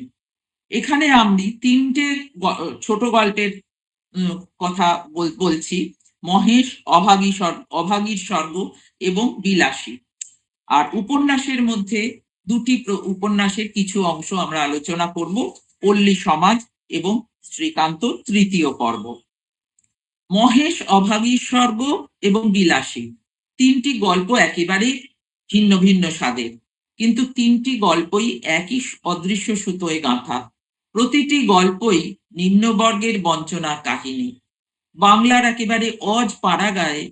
এখানে আমি তিনটে ছোট গল্পের কথা বলছি: মহেশ, অভাগীর স্বর্গ এবং বিলাসী। আর উপন্যাসের মধ্যে দুটি উপন্যাসের কিছু অংশ আমরা আলোচনা করব: পল্লী সমাজ এবং শ্রীকান্ত তৃতীয় পর্ব। মহেশ, অভাগীর স্বর্গ এবং বিলাসী তিনটি গল্প একেবারে ভিন্ন ভিন্ন স্বাদের, কিন্তু তিনটি গল্পই একই অদৃশ্য সুতোয় গাঁথা। প্রতিটি গল্পই নিম্নবর্গের বঞ্চনার কাহিনী। বাংলার একেবারে অজ পাড়াগায়ে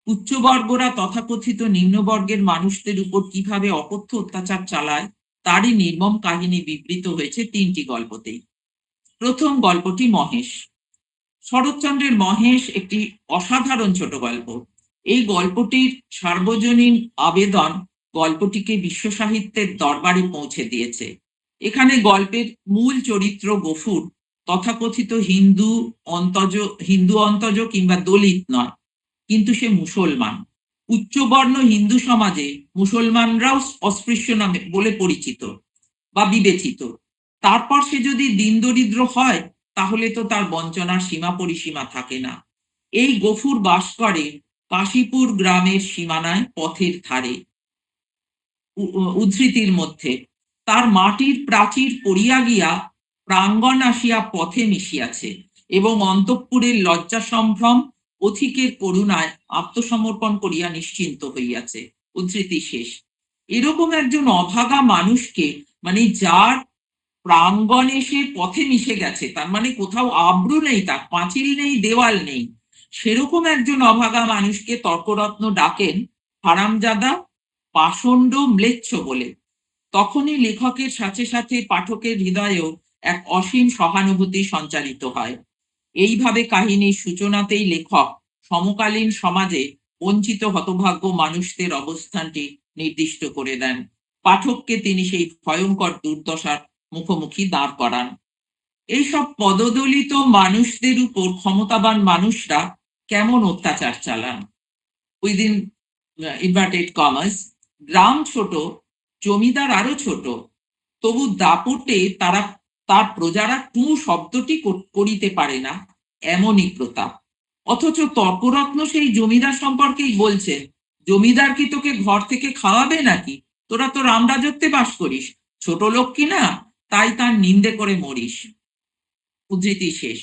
উচ্চবর্গরা তথাকথিত নিম্নবর্গের মানুষদের উপর কিভাবে অকথ্য অত্যাচার চালায়, তারই নির্মম কাহিনী বিবৃত হয়েছে তিনটি গল্পতেই। প্রথম গল্পটি মহেশ। শরৎচন্দ্রের মহেশ একটি অসাধারণ ছোট গল্প। এই গল্পটির সার্বজনীন আবেদন গল্পটিকে বিশ্ব সাহিত্যের দরবারে পৌঁছে দিয়েছে। এখানে গল্পের মূল চরিত্র গফুর তথাকথিত হিন্দু অন্তজ কিংবা দলিত নয়, কিন্তু সে মুসলমান। উচ্চবর্ণ হিন্দু সমাজে মুসলমানরাও অস্পৃশ্য নামে বলে পরিচিত বা বিবেচিত। তারপর সে যদি দিন দরিদ্র হয়, তাহলে তো তার বঞ্চনার সীমা পরিসীমা থাকে না। এই গফুর বাস করে কাশীপুর গ্রামের সীমানায়, পথের ধারে। উদ্ধৃতির মধ্যে, তার মাটির প্রাচীর পড়িয়া গিয়া প্রাঙ্গণ আসিয়া পথে মিশিয়াছে এবং অন্তঃপুরের লজ্জা সম্ভ্রম পথিকের করুণায় আত্মসমর্পণ করিয়া নিশ্চিন্ত হইয়াছে। উদ্ধৃতি শেষ। এরকম একজন অভাগা মানুষকে, মানে যার প্রাঙ্গণ এসে পথে মিশে গেছে, তার মানে কোথাও আব্রু নেই, তার পাঁচিল নেই, দেওয়াল নেই, সেরকম একজন অভাগা মানুষকে তর্করত্ন ডাকেন হারামজাদা, পাষণ্ড, ম্লেচ্ছ বলে। তখনই লেখকের সাথে সাথে পাঠকের হৃদয়েও এক অসীম সহানুভূতি সঞ্চারিত হয়। এইভাবে কাহিনীর সূচনাতেই লেখক সমকালীন সমাজে বঞ্চিত হতভাগ্য মানুষদের অবস্থানটি নির্দিষ্ট করে দেন। পাঠককে তিনি সেই ভয়ঙ্কর দুর্দশার মুখোমুখি দাঁড় করান। এইসব পদদলিত মানুষদের উপর ক্ষমতাবান মানুষরা কেমন অত্যাচার চালান। উইদিন ইনভার্টেড কমার্স, গ্রাম ছোট, জমিদার আরো ছোট, তবু দাপটে তারা তার প্রজারা টু শব্দটি করিতে পারে না, এমনই প্রতাপ। অথচ তর্করত্ন সেই জমিদার সম্পর্কেই বলছেন, জমিদার কি তোকে ঘর থেকে খাওয়াবে নাকি? তোরা তো রামরাজত্বে বাস করিস, ছোট লোক কি না? তাই তার নিন্দে করে মরিস। উদ্ধৃতি শেষ।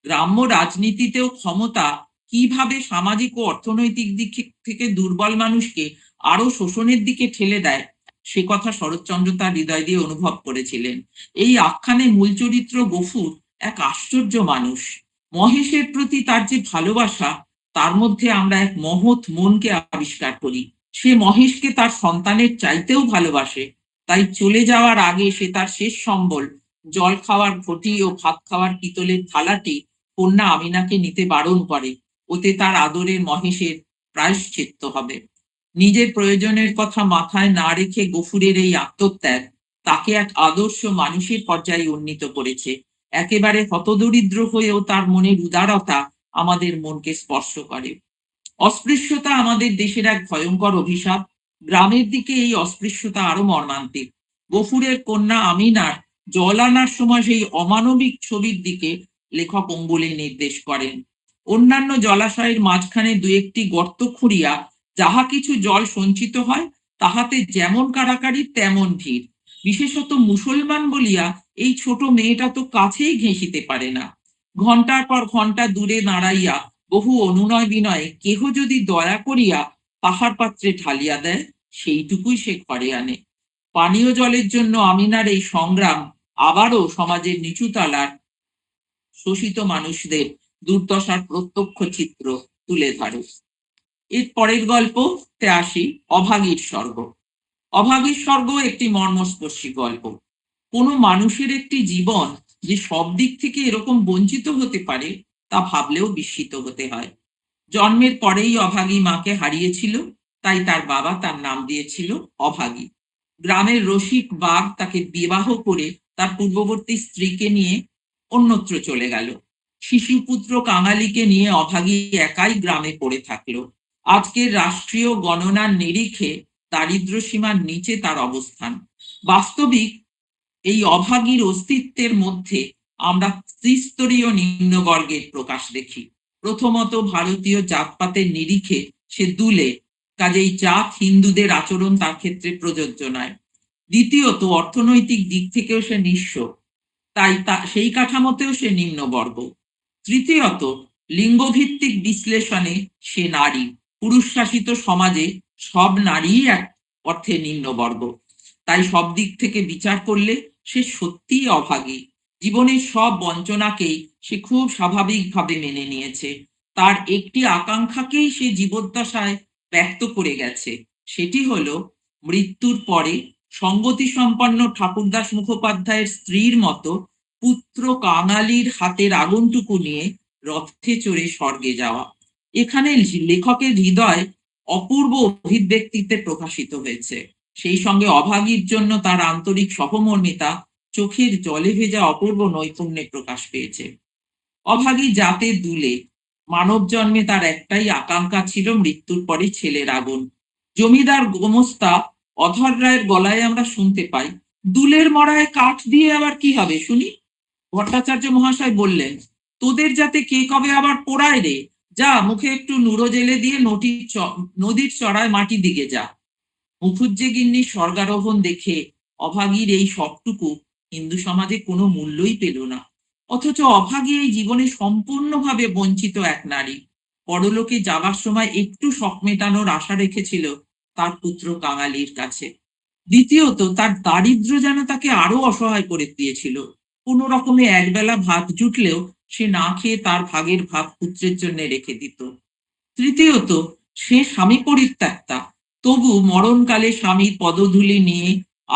গ্রাম্য রাজনীতিতেও ক্ষমতা কিভাবে সামাজিক ও অর্থনৈতিক দিক থেকে দুর্বল মানুষকে আরো শোষণের দিকে ঠেলে দেয়, সে কথা শরৎচন্দ্র তার হৃদয় দিয়ে অনুভব করেছিলেন। এই আখ্যানে মূল চরিত্র গফুর এক আশ্চর্য মানুষ। মহেশের প্রতি তার যে ভালোবাসা, তার মধ্যে আমরা এক মহৎ মনকে আবিষ্কার করি। সে মহেশকে তার সন্তানের চাইতেও ভালোবাসে। তাই চলে যাওয়ার আগে সে তার শেষ সম্বল, জল খাওয়ার ঘটি ও ভাত খাওয়ার পিতলের থালাটি কন্যা আমিনাকে নিতে বারণ করে। ওতে তার আদরের মহেশের প্রায়শ্চিত্ত হবে। নিজের প্রয়োজনের কথা মাথায় না রেখে গফুরের এই আত্মত্যাগ তাকে এক আদর্শ মানুষের পর্যায়ে উন্নীত করেছে। একেবারে হতদরিদ্র হয়েও তার মনের উদারতা আমাদের মনকে স্পর্শ করে। অস্পৃশ্যতা আমাদের দেশের এক ভয়ঙ্কর অভিশাপ। গ্রামের দিকে এই অস্পৃশ্যতা আরো মর্মান্তিক। গফুরের কন্যা আমিনার জল আনার সময় সেই অমানবিক ছবির দিকে লেখক অঙ্গুলি নির্দেশ করেন। অন্যান্য জলাশয়ের মাঝখানে দু একটি গর্ত খুঁড়িয়া যাহা কিছু জল সঞ্চিত হয়, তাহাতে যেমন কারাকারি তেমন ভিড়। বিশেষত মুসলমান বলিয়া এই ছোট মেয়েটা তো কাছেই ঘেঁষিতে পারে না। ঘন্টার পর ঘন্টা দূরে দাঁড়াইয়া বহু অনুনয় বিনয়ে কেহ যদি দয়া করিয়া তাহার পাত্রে ঢালিয়া দেয়, সেইটুকুই সে ঘরে আনে। পানীয় জলের জন্য আমিনার এই সংগ্রাম আবারও সমাজের নিচু তলার শোষিত মানুষদের দুর্দশার প্রত্যক্ষ চিত্র তুলে ধরে। এর পরের গল্পতে আসি, অভাগীর স্বর্গ। অভাগীর স্বর্গ একটি মর্মস্পর্শী গল্প। কোনো মানুষের একটি জীবন যে সব দিক থেকে এরকম বঞ্চিত হতে পারে, তা ভাবলেও বিস্মিত হতে হয়। জন্মের পরেই অভাগী মাকে হারিয়েছিল, তাই তার বাবা তার নাম দিয়েছিল অভাগী। গ্রামের রসিক বাঘ তাকে বিবাহ করে তার পূর্ববর্তী স্ত্রীকে নিয়ে অন্যত্র চলে গেল। শিশুপুত্র কাঙালিকে নিয়ে অভাগী একাই গ্রামে পড়ে থাকলো। আজকের রাষ্ট্রীয় গণনার নিরিখে দারিদ্র সীমার নিচে তার অবস্থান। বাস্তবিক এই অভাগীর অস্তিত্বের মধ্যে আমরা ত্রিস্তরীয় নিম্নবর্গের প্রকাশ দেখি। প্রথমত, ভারতীয় জাতপাতের নিরিখে সে দুলে, কাজেই জাত হিন্দুদের আচরণ তার ক্ষেত্রে প্রযোজ্য নয়। দ্বিতীয়ত, অর্থনৈতিক দিক থেকেও সে নিঃস্ব, তাই সেই কাঠামোতেও সে নিম্নবর্গ। তৃতীয়ত, লিঙ্গভিত্তিক বিশ্লেষণে সে নারী। পুরুষ শাসিত সমাজে সব নারী এক অর্থে নিম্নবর্গ। তাই সব দিক থেকে বিচার করলে সে সত্যিই অভাগী। জীবনের সব বঞ্চনাকেই সে খুব স্বাভাবিকভাবে মেনে নিয়েছে। তার একটি আকাঙ্ক্ষাকেই সে জীবদ্দশায় ব্যক্ত করে গেছে। সেটি হলো মৃত্যুর পরে সঙ্গতি সম্পন্ন ঠাকুরদাস মুখোপাধ্যায়ের স্ত্রীর মতো পুত্র কাঙালির হাতের আগুনটুকু নিয়ে রথে চড়ে স্বর্গে যাওয়া। এখানে লেখকের হৃদয় অপূর্ব অভিব্যক্তিতে প্রকাশিত হয়েছে। সেই সঙ্গে অভাগীর জন্য তার আন্তরিক সহমর্মিতা চোখের জলে ভেজা অপূর্ব নৈপুণ্যে প্রকাশ পেয়েছে। অভাগী জাতে দুলে। মানব জন্মে তার একটাই আকাঙ্ক্ষা ছিল মৃত্যুর পরে ছেলের আগুন। জমিদার গোমস্তা অধর রায়ের গলায় আমরা শুনতে পাই, দুলের মরায় কাঠ দিয়ে আবার কি হবে শুনি। ভট্টাচার্য মহাশয় বললেন, তোদের যাতে কে কবে আবার পোড়ায় রে, যা মুখে একটু নুরো জেলে দিয়ে নদীর চড়ায় মাটি দিকে যা। মুখুজ্জে গিন্নির স্বর্গারোহণ দেখে অভাগীর এই সবটুকু হিন্দু সমাজে কোনো মূল্যই পেল না। অথচ অভাগী এই জীবনে সম্পূর্ণভাবে বঞ্চিত এক নারী। পরলোকে যাবার সময় একটু শখ মেটানোর আশা রেখেছিল তার পুত্র কাঙালির কাছে। দ্বিতীয়ত, তার দারিদ্র্য যেন তাকে আরো অসহায় করে দিয়েছিল। কোনো রকমে একবেলা ভাত জুটলেও সে না খেয়ে তার ভাগের ভাত পুত্রের জন্য রেখে দিত। তৃতীয়ত, সে স্বামী পরিত্যক্তা, তবু মরণকালে স্বামীর পদধূলি নিয়ে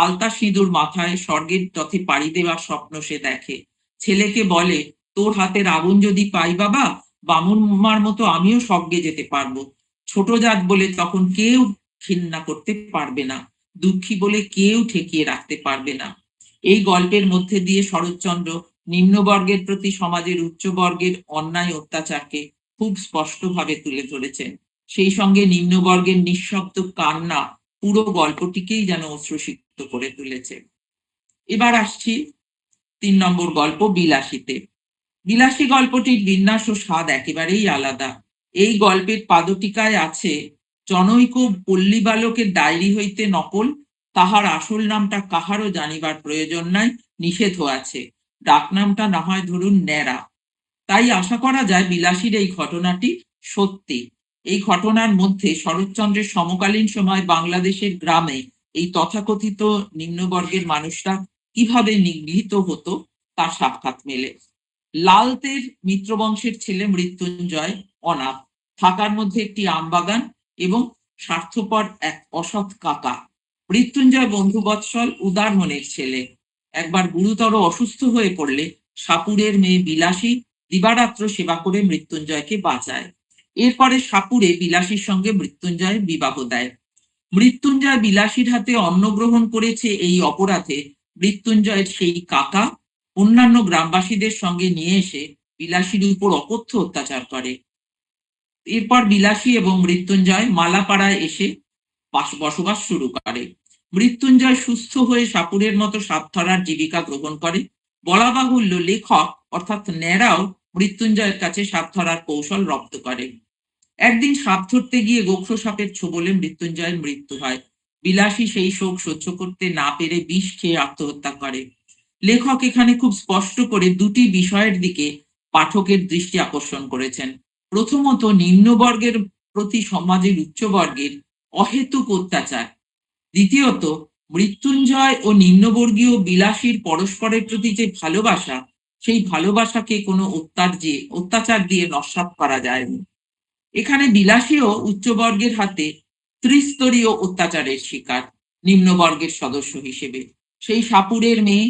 আলতা সিঁদুর মাথায় স্বর্গের রথে পাড়ি দেওয়ার স্বপ্ন সে দেখে। ছেলেকে বলে, তোর হাতের আগুন যদি পাই বাবা, বামুন মার মতো আমিও স্বর্গে যেতে পারবো। ছোট জাত বলে তখন কেউ ঘৃণা করতে পারবে না, দুঃখী বলে কেউ ঠেকিয়ে রাখতে পারবে না। এই গল্পের মধ্যে দিয়ে শরৎচন্দ্র নিম্নবর্গের প্রতি সমাজের উচ্চবর্গের অন্যায় অত্যাচারকে খুব স্পষ্টভাবে তুলে ধরেছেন। সেই সঙ্গে নিম্নবর্গের নিঃশব্দ কান্না পুরো গল্পটিকেই যেন অশ্রুসিক্ত করে তুলেছে। এবার আসছি ৩ নম্বর গল্প, বিলাসীতে। বিলাসী গল্পটির বিন্যাস ও স্বাদ একেবারেই আলাদা। এই গল্পের পাদটিকায় আছে জনৈক পল্লী বালকের ডায়েরি হইতে নকল, তাহার আসল নামটা কাহারও জানিবার প্রয়োজন নাই, নিষেধ আছে। ডাকনামটা না হয় ধরুন ন্যাড়া। তাই আশা করা যায় বিলাসীর এই ঘটনাটি সত্যি। এই ঘটনার মধ্যে শরৎচন্দ্রের সমকালীন সময় বাংলাদেশের গ্রামে এই তথাকথিত নিম্নবর্গের মানুষরা কিভাবে নিগৃহীত হতো তার সাক্ষাৎ মেলে। লালতের মিত্রবংশের ছেলে মৃত্যুঞ্জয় অনাথ, থাকার মধ্যে একটি আমবাগান এবং স্বার্থপর এক অসৎ কাকা। মৃত্যুঞ্জয় বন্ধুবৎসল উদার মনের ছেলে। একবার গুরুতর অসুস্থ হয়ে পড়লে সাপুরের মেয়ে বিলাসী দিবারাত্র সেবা করে মৃত্যুঞ্জয়কে বাঁচায়। এরপরে সাপুরে বিলাসীর সঙ্গে মৃত্যুঞ্জয় বিবাহ দেয়। মৃত্যুঞ্জয় বিলাসীর হাতে অন্ন গ্রহণ করেছে এই অপরাধে মৃত্যুঞ্জয়ের সেই কাকা অন্যান্য গ্রামবাসীদের সঙ্গে নিয়ে এসে বিলাসীর উপর অকথ্য অত্যাচার করে। এরপর বিলাসী এবং মৃত্যুঞ্জয় মালাপাড়ায় এসে বসবাস শুরু করে। মৃত্যুঞ্জয় সুস্থ হয়ে সাপুরের মতো সাপ ধরার জীবিকা গ্রহণ করে। বলা বাহুল্য, লেখক অর্থাৎ ন্যাড়াও মৃত্যুঞ্জয়ের কাছে সাপ ধরার কৌশল রপ্ত করে। একদিন সাপ ধরতে গিয়ে গোখ্র সাপের ছোবলে মৃত্যুঞ্জয়ের মৃত্যু হয়। বিলাসী সেই শোক সহ্য করতে না পেরে বিষ খেয়ে আত্মহত্যা করে। লেখক এখানে খুব স্পষ্ট করে দুটি বিষয়ের দিকে পাঠকের দৃষ্টি আকর্ষণ করেছেন। প্রথমত, নিম্নবর্গের প্রতি সমাজের উচ্চবর্গের অহেতুক অত্যাচার। দ্বিতীয়ত, মৃত্যুঞ্জয় ও নিম্নবর্গীয় বিলাসীর পরস্পরের প্রতি যে ভালোবাসা, সেই ভালোবাসাকে কোনো অত্যাচার দিয়ে নস্যাৎ করা যায়নি। এখানে বিলাসীও উচ্চবর্গের হাতে ত্রিস্তরীয় অত্যাচারের শিকার নিম্নবর্গের সদস্য হিসেবে। সেই সাপুরের মেয়ে,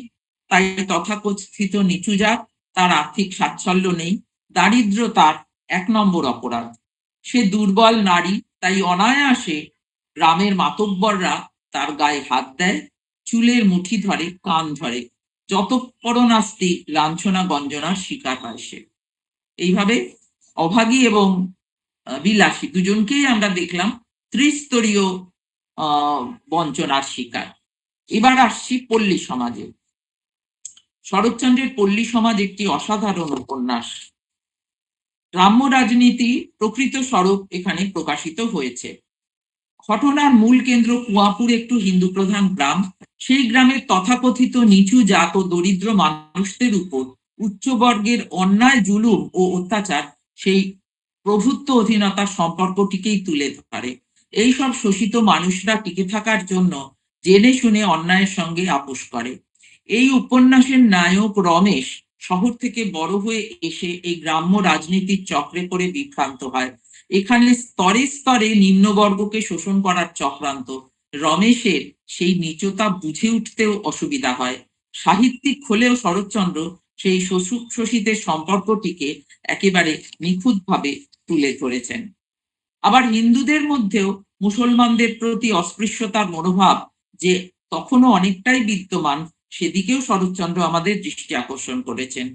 তাই তথাকথিত নিচু জাত, তার আর্থিক স্বাচ্ছল্য নেই, দারিদ্র তার 1 নম্বর অপরাধ। সে দুর্বল নারী, তাই অনায়াসে গ্রামের মাতব্বররা তার গায়ে হাত দেয়, চুলের মুঠি ধরে, কান ধরে, যত পরনাস্তি লাঞ্ছনা গঞ্জনার শিকার হয় সে। এইভাবে অভাগী এবং বিলাসী দুজনকেই আমরা দেখলাম ত্রিস্তরীয় বঞ্চনার শিকার। এবার আসছি পল্লী সমাজে। শরৎচন্দ্রের পল্লী সমাজ একটি অসাধারণ উপন্যাস। গ্রাম্য রাজনীতি প্রকৃত স্বরূপ এখানে প্রকাশিত হয়েছে। ঘটনার মূল কেন্দ্র কুয়াপুর, একটু হিন্দু প্রধান গ্রাম। সেই গ্রামের তথাকথিত নিচু জাত ও দরিদ্র মানুষদের উপর উচ্চবর্গের অন্যায় জুলুম ও অত্যাচার সেই প্রভুত্ব অধীনতার সম্পর্কটিকেই তুলে ধরে। এইসব শোষিত মানুষরা টিকে থাকার জন্য জেনে শুনে অন্যায়ের সঙ্গে আপোষ করে। এই উপন্যাসের নায়ক রমেশ শহর থেকে বড় হয়ে এসে এই গ্রাম্য রাজনীতির চক্রে পড়ে বিভ্রান্ত হয়। এখানে স্তরে স্তরে নিম্নবর্গকে শোষণ করার চক্রান্ত। রমেশের সেই নীচতা বুঝে উঠতেও অসুবিধা হয়। সাহিত্যিক হলেও শরৎচন্দ্র সেই শোষিতের সম্পর্কটিকে একেবারে নিখুঁতভাবে তুলে ধরেছেন। আবার হিন্দুদের মধ্যেও মুসলমানদের প্রতি অস্পৃশ্যতার মনোভাব যে তখনও অনেকটাই বিদ্যমান, সেদিকেও শরৎচন্দ্র আমাদের দৃষ্টি আকর্ষণ করেছেন।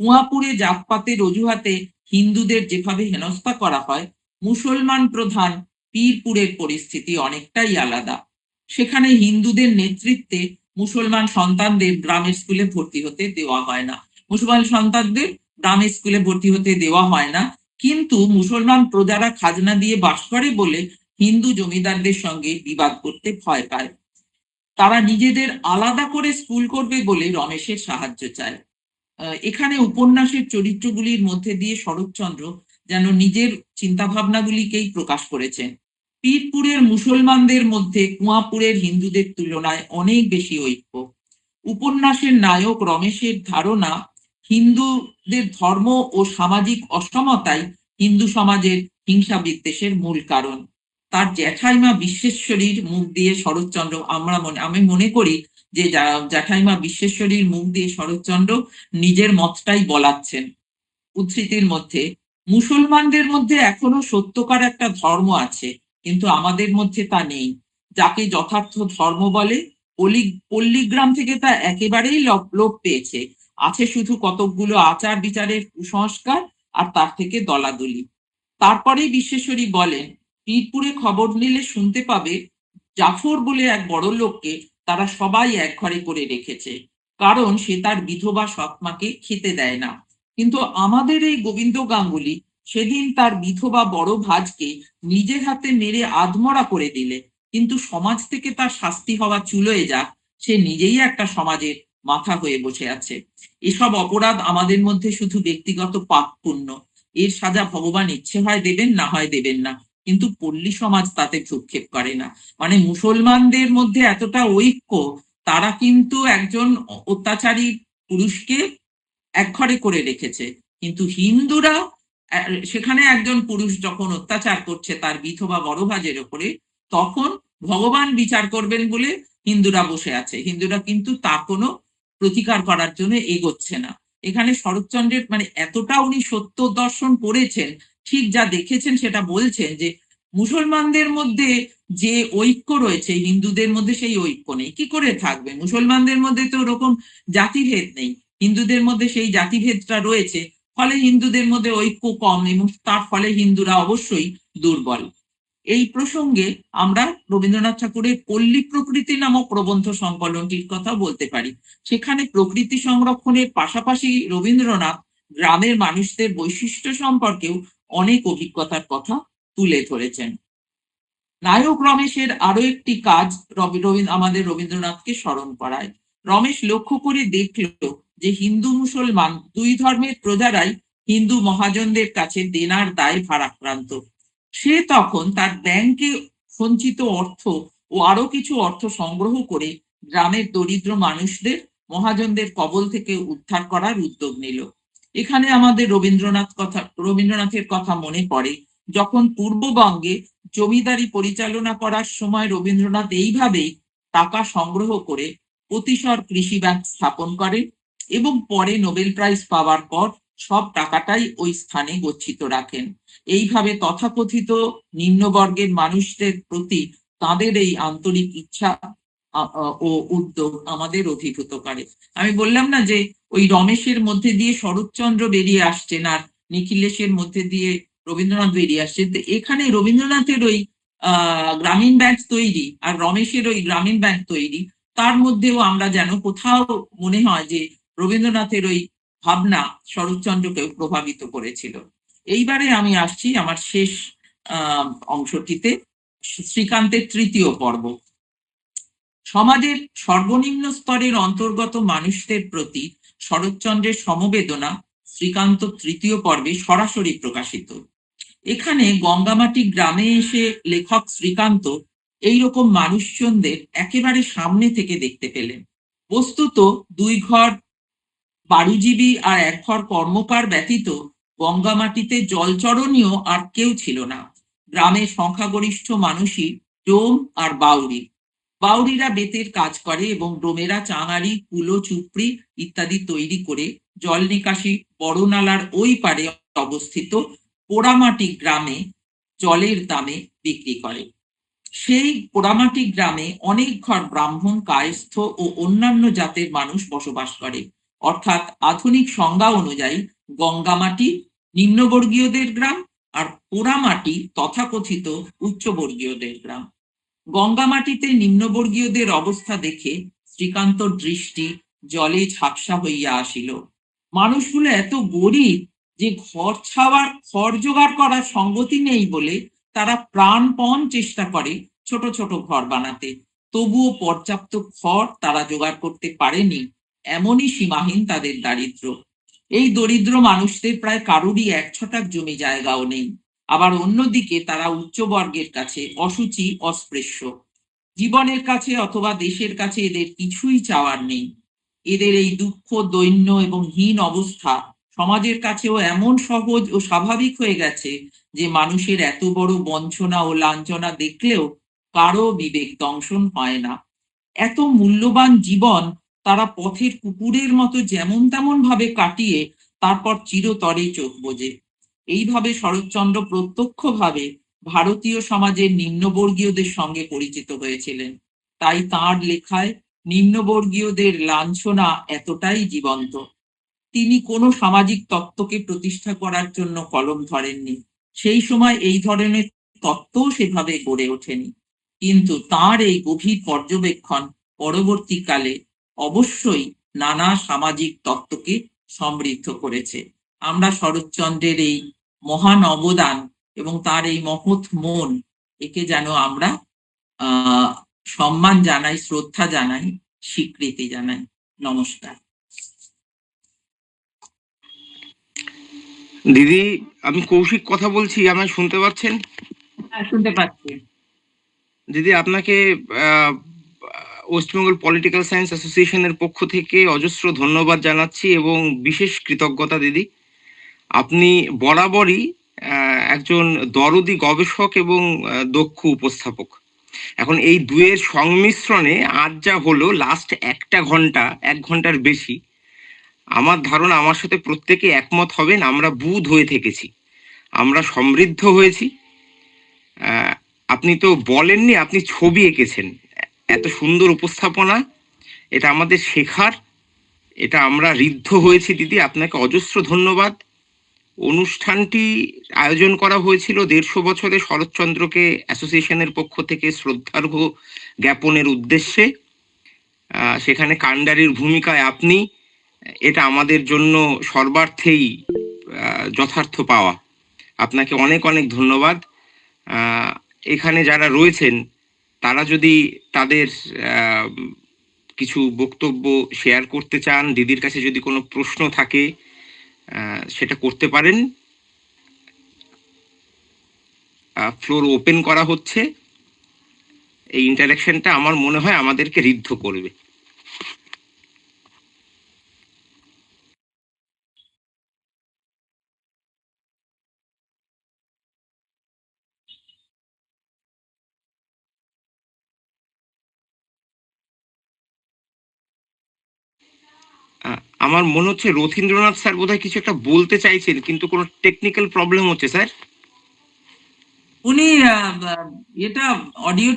কুয়াপুরে জাতপাতের অজুহাতে হিন্দুদের যেভাবে হেনস্থা করা হয়, মুসলমান প্রধান পীরপুরের পরিস্থিতি অনেকটাই আলাদা। সেখানে হিন্দুদের নেতৃত্বে মুসলমান সন্তানদের গ্রামের স্কুলে ভর্তি হতে দেওয়া হয় না। মুসলমান সন্তানদের গ্রামের স্কুলে ভর্তি হতে দেওয়া হয় না, কিন্তু মুসলমান প্রজারা খাজনা দিয়ে বাস করে বলে হিন্দু জমিদারদের সঙ্গে বিবাদ করতে ভয় পায়। তারা নিজেদের আলাদা করে স্কুল করবে বলে রমেশের সাহায্য চায়। এখানে উপন্যাসের চরিত্রগুলির মধ্যে দিয়ে শরৎচন্দ্র যেন নিজের চিন্তা ভাবনাগুলিকেই প্রকাশ করেছেন। পীরপুরের মুসলমানদের মধ্যে কুয়াপুরের হিন্দুদের তুলনায় অনেক বেশি ঐক্য। উপন্যাসের নায়ক রমেশের ধারণা, হিন্দুদের ধর্ম ও সামাজিক অসমতাই হিন্দু সমাজের হিংসা বিদ্বেষের মূল কারণ। তার জ্যাঠাইমা বিশ্বেশ্বরীর মুখ দিয়ে শরৎচন্দ্র, আমি মনে করি যে জ্যাঠাইমা বিশ্বেশ্বরীর মুখ দিয়ে শরৎচন্দ্র নিজের মতটাই বলাচ্ছেন। উদ্ধৃতির মধ্যে, মুসলমানদের মধ্যে এখনো সত্যকার একটা ধর্ম আছে, কিন্তু আমাদের মধ্যে তা নেই। যাকে যথার্থ ধর্ম বলে, পল্লীগ্রাম থেকে তা একেবারেই লোপ পেয়েছে। আছে শুধু কতকগুলো আচার বিচারের কুসংস্কার আর তার থেকে দলাদলি। তারপরেই বিশ্বেশ্বরী বলেন, পীরপুরে খবর নিলে শুনতে পাবে জাফর বলে এক বড় লোককে তারা সবাই এক ঘরে করে রেখেছে, কারণ সে তার বিধবা সৎমাকে খেতে দেয় না। কিন্তু আমাদের এই গোবিন্দ গাঙ্গুলি সেদিন তার বিধবা বড় ভাজকে নিজের হাতে মেরে আধমরা করে দিলে। কিন্তু সমাজ থেকে তার শাস্তি হওয়া চুলোয় যাক, সে নিজেই একটা সমাজের মাথা হয়ে বসে আছে। এসব অপরাধ আমাদের মধ্যে শুধু ব্যক্তিগত পাপ পুণ্য, এর সাজা ভগবান ইচ্ছে হয় দেবেন, না হয় দেবেন না, কিন্তু পল্লী সমাজ তাতে ভ্রুক্ষেপ করে না। মানে মুসলমানদের মধ্যে এতটা ঐক্য, তারা কিন্তু একজন অত্যাচারী পুরুষকে একঘরে করে রেখেছে, কিন্তু হিন্দুরা সেখানে একজন পুরুষ যখন অত্যাচার করছে তার বিধবা বড় ভাজের ওপরে, তখন ভগবান বিচার করবেন বলে হিন্দুরা বসে আছে, হিন্দুরা কিন্তু তা কোনো প্রতিকার করার জন্য এগোচ্ছে না। এখানে শরৎচন্দ্রের মানে এতটা উনি সত্য দর্শন পড়েছেন, ঠিক যা দেখেছেন সেটা বলছেন যে মুসলমানদের মধ্যে যে ঐক্য রয়েছে হিন্দুদের মধ্যে সেই ঐক্য নেই। কি করে থাকবে? মুসলমানদের মধ্যে তো ওরকম জাতিভেদ নেই, হিন্দুদের মধ্যে সেই জাতিভেদটা রয়েছে, ফলে হিন্দুদের মধ্যে ঐক্য কম এবং তার ফলে হিন্দুরা অবশ্যই দুর্বল। এই প্রসঙ্গে আমরা রবীন্দ্রনাথ ঠাকুরের পল্লী প্রকৃতি নামক প্রবন্ধ সংকলনটির কথা বলতে পারি। সেখানে প্রকৃতি সংরক্ষণের পাশাপাশি রবীন্দ্রনাথ গ্রামের মানুষদের বৈশিষ্ট্য সম্পর্কেও অনেক অভিজ্ঞতার কথা তুলে ধরেছেন। নায়ক রমেশের আরো একটি কাজ আমাদের রবীন্দ্রনাথকে স্মরণ করায়। রমেশ লক্ষ্য করে দেখল যে হিন্দু মুসলমান দুই ধর্মের প্রজারাই হিন্দু মহাজনদের কাছে দেনার দায় ভারাক্রান্ত। সে তখন তার ব্যাংকে সঞ্চিত অর্থ ও আরো কিছু অর্থ সংগ্রহ করে গ্রামের দরিদ্র মানুষদের মহাজনদের কবল থেকে উদ্ধার করার উদ্যোগ নিল। এখানে আমাদের রবীন্দ্রনাথের কথা মনে পড়ে, যখন পূর্ববঙ্গে জমিদারি পরিচালনা করার সময় রবীন্দ্রনাথ এইভাবেই টাকা সংগ্রহ করে প্রতিশর কৃষি ব্যাংক স্থাপন করেন এবং পরে নোবেল প্রাইজ পাওয়ার পর সব টাকাটাই ওই স্থানে গচ্ছিত রাখেন। এইভাবে তথাকথিত নিম্নবর্গের মানুষদের প্রতি তাদের এই আন্তরিক ইচ্ছা ও উদ্যোগ আমাদের অভিভূত করে। আমি বললাম না যে ওই রমেশের মধ্যে দিয়ে শরৎচন্দ্র বেরিয়ে আসছেন আর নিখিলেশের মধ্যে দিয়ে রবীন্দ্রনাথ বেরিয়ে আসছেন। এখানে রবীন্দ্রনাথের ওই গ্রামীণ ব্যাংক তৈরি আর রমেশের ওই গ্রামীণ ব্যাংক তৈরি, তার মধ্যেও আমরা যেন কোথাও মনে হয় যে রবীন্দ্রনাথের ওই ভাবনা শরৎচন্দ্রকে প্রভাবিত করেছিল। এইবারে আমি আসছি আমার শেষ অংশটিতে, শ্রীকান্তের তৃতীয় পর্ব। সমাজের সর্বনিম্ন স্তরের অন্তর্গত মানুষদের প্রতি শরৎচন্দ্রের সমবেদনা শ্রীকান্ত তৃতীয় পর্বে সরাসরি প্রকাশিত। এখানে গঙ্গামাটি গ্রামে এসে লেখক শ্রীকান্ত এইরকম মানুষজনদের একেবারে সামনে থেকে দেখতে পেলেন। বস্তুত দুই ঘর বাড়িজীবী আর এক ঘর কর্মকার ব্যতীত গঙ্গামাটিতে জলচরণীয় আর কেউ ছিল না। গ্রামের সংখ্যাগরিষ্ঠ মানুষই ডোম আর বাউরি। বাউরিরা বেতের কাজ করে এবং ডোমেরা চাঙারি, কুলো, চুপড়ি ইত্যাদি তৈরি করে জল নিকাশি বড় নালার ওই পারে অবস্থিত পোড়ামাটি গ্রামে জলের দামে বিক্রি করে। সেই পোড়ামাটি গ্রামে অনেক ঘর ব্রাহ্মণ, কায়স্থ ও অন্যান্য জাতের মানুষ বসবাস করে। অর্থাৎ আধুনিক সংজ্ঞা অনুযায়ী গঙ্গামাটি নিম্নবর্গীয়দের গ্রাম আর পোড়ামাটি তথাকথিত উচ্চবর্গীয়দের গ্রাম। গঙ্গামাটিতে নিম্নবর্গীয়দের অবস্থা দেখে শ্রীকান্তর দৃষ্টি জলে ঝাপসা হইয়া আসিল। মানুষগুলো এত গরিব যে ঘর ছাওয়ার খড় জোগাড় করার সঙ্গতি নেই বলে তারা প্রাণপণ চেষ্টা করে ছোট ছোট ঘর বানাতে, তবুও পর্যাপ্ত খড় তারা জোগাড় করতে পারেনি, এমনই সীমাহীন তাদের দারিদ্র। এই দরিদ্র মানুষদের প্রায় কারোরই এক ছটাক জমি জায়গাও নেই। আবার অন্যদিকে তারা উচ্চবর্গের কাছে অসুচি, অস্পৃশ্য। জীবনের কাছে অথবা দেশের কাছে এদের কিছুই চাওয়ার নেই। এদের এই দুঃখ, দৈন্য এবং হীন অবস্থা সমাজের কাছেও এমন সহজ ও স্বাভাবিক হয়ে গেছে যে মানুষের এত বড় বঞ্চনা ও লাঞ্ছনা দেখলেও কারো বিবেক দংশন হয় না। এত মূল্যবান জীবন তারা পথের কুকুরের মতো যেমন তেমন ভাবে কাটিয়ে তারপর চিরতরে চোখ বোঝে। এইভাবে শরৎচন্দ্র প্রত্যক্ষভাবে ভারতীয় সমাজের নিম্নবর্গীয়দের সঙ্গে পরিচিত হয়েছিলেন। তাই তাঁর লেখায় নিম্নবর্গীয়দের লাঞ্ছনা এতটাই জীবন্ত। তিনি কোনো সামাজিক তত্ত্বকে প্রতিষ্ঠা করার জন্য কলম ধরেননি। সেই সময় এই ধরনের তত্ত্বও সেভাবে গড়ে ওঠেনি, কিন্তু তাঁর এই গভীর পর্যবেক্ষণ পরবর্তীকালে অবশ্যই নানা সামাজিক তত্ত্বকে সমৃদ্ধ করেছে। আমরা শরৎচন্দ্রের এই মহান অবদান এবং তার এই মহৎ মন, একে যেন আমরা সম্মান জানাই, শ্রদ্ধা জানাই, স্বীকৃতি জানাই। নমস্কার। দিদি, আমি কৌশিক কথা বলছি, আমায় শুনতে পাচ্ছেন? হ্যাঁ, শুনতে পাচ্ছি। দিদি, আপনাকে ওয়েস্ট বেঙ্গল পলিটিক্যাল সায়েন্স অ্যাসোসিয়েশনের পক্ষ থেকে অজস্র ধন্যবাদ জানাচ্ছি এবং বিশেষ কৃতজ্ঞতা। দিদি, আপনি বরাবরই একজন দরদি গবেষক এবং দক্ষ উপস্থাপক। এখন এই দুয়ের সংমিশ্রণে আজ যা হলো, লাস্ট এক ঘন্টার বেশি, আমার ধারণা আমার সাথে প্রত্যেকে একমত হবেন, আমরা বুঁদ হয়ে থেকেছি, আমরা সমৃদ্ধ হয়েছি। আপনি তো বলেননি, আপনি ছবি এঁকেছেন, এত সুন্দর উপস্থাপনা, এটা আমাদের শেখার, এটা আমরা ঋদ্ধ হয়েছি। দিদি, আপনাকে অজস্র ধন্যবাদ। অনুষ্ঠানটি আয়োজন করা হয়েছিল 150 বছরে শরৎচন্দ্রকে অ্যাসোসিয়েশনের পক্ষ থেকে শ্রদ্ধার্ঘ্য জ্ঞাপনের উদ্দেশ্যে। সেখানে কান্ডারির ভূমিকায় আপনি, এটা আমাদের জন্য সর্বার্থেই যথার্থ পাওয়া। আপনাকে অনেক অনেক ধন্যবাদ। এখানে যারা রয়েছেন তারা যদি তাদের কিছু বক্তব্য শেয়ার করতে চান, দিদির কাছে যদি কোনো প্রশ্ন থাকে সেটা করতে পারেন। ফ্লোর ওপেন করা হচ্ছে। এই ইন্টারাকশনটা আমার মনে হয় আমাদেরকে ঋদ্ধ করবে। আমার মনে হচ্ছে রথীন্দ্রনাথ স্যার বোধহয় কিছু একটা বলতে চাইছেন, কিন্তু কোনো টেকনিক্যাল প্রবলেম হচ্ছে স্যার। উনি এটা অডিও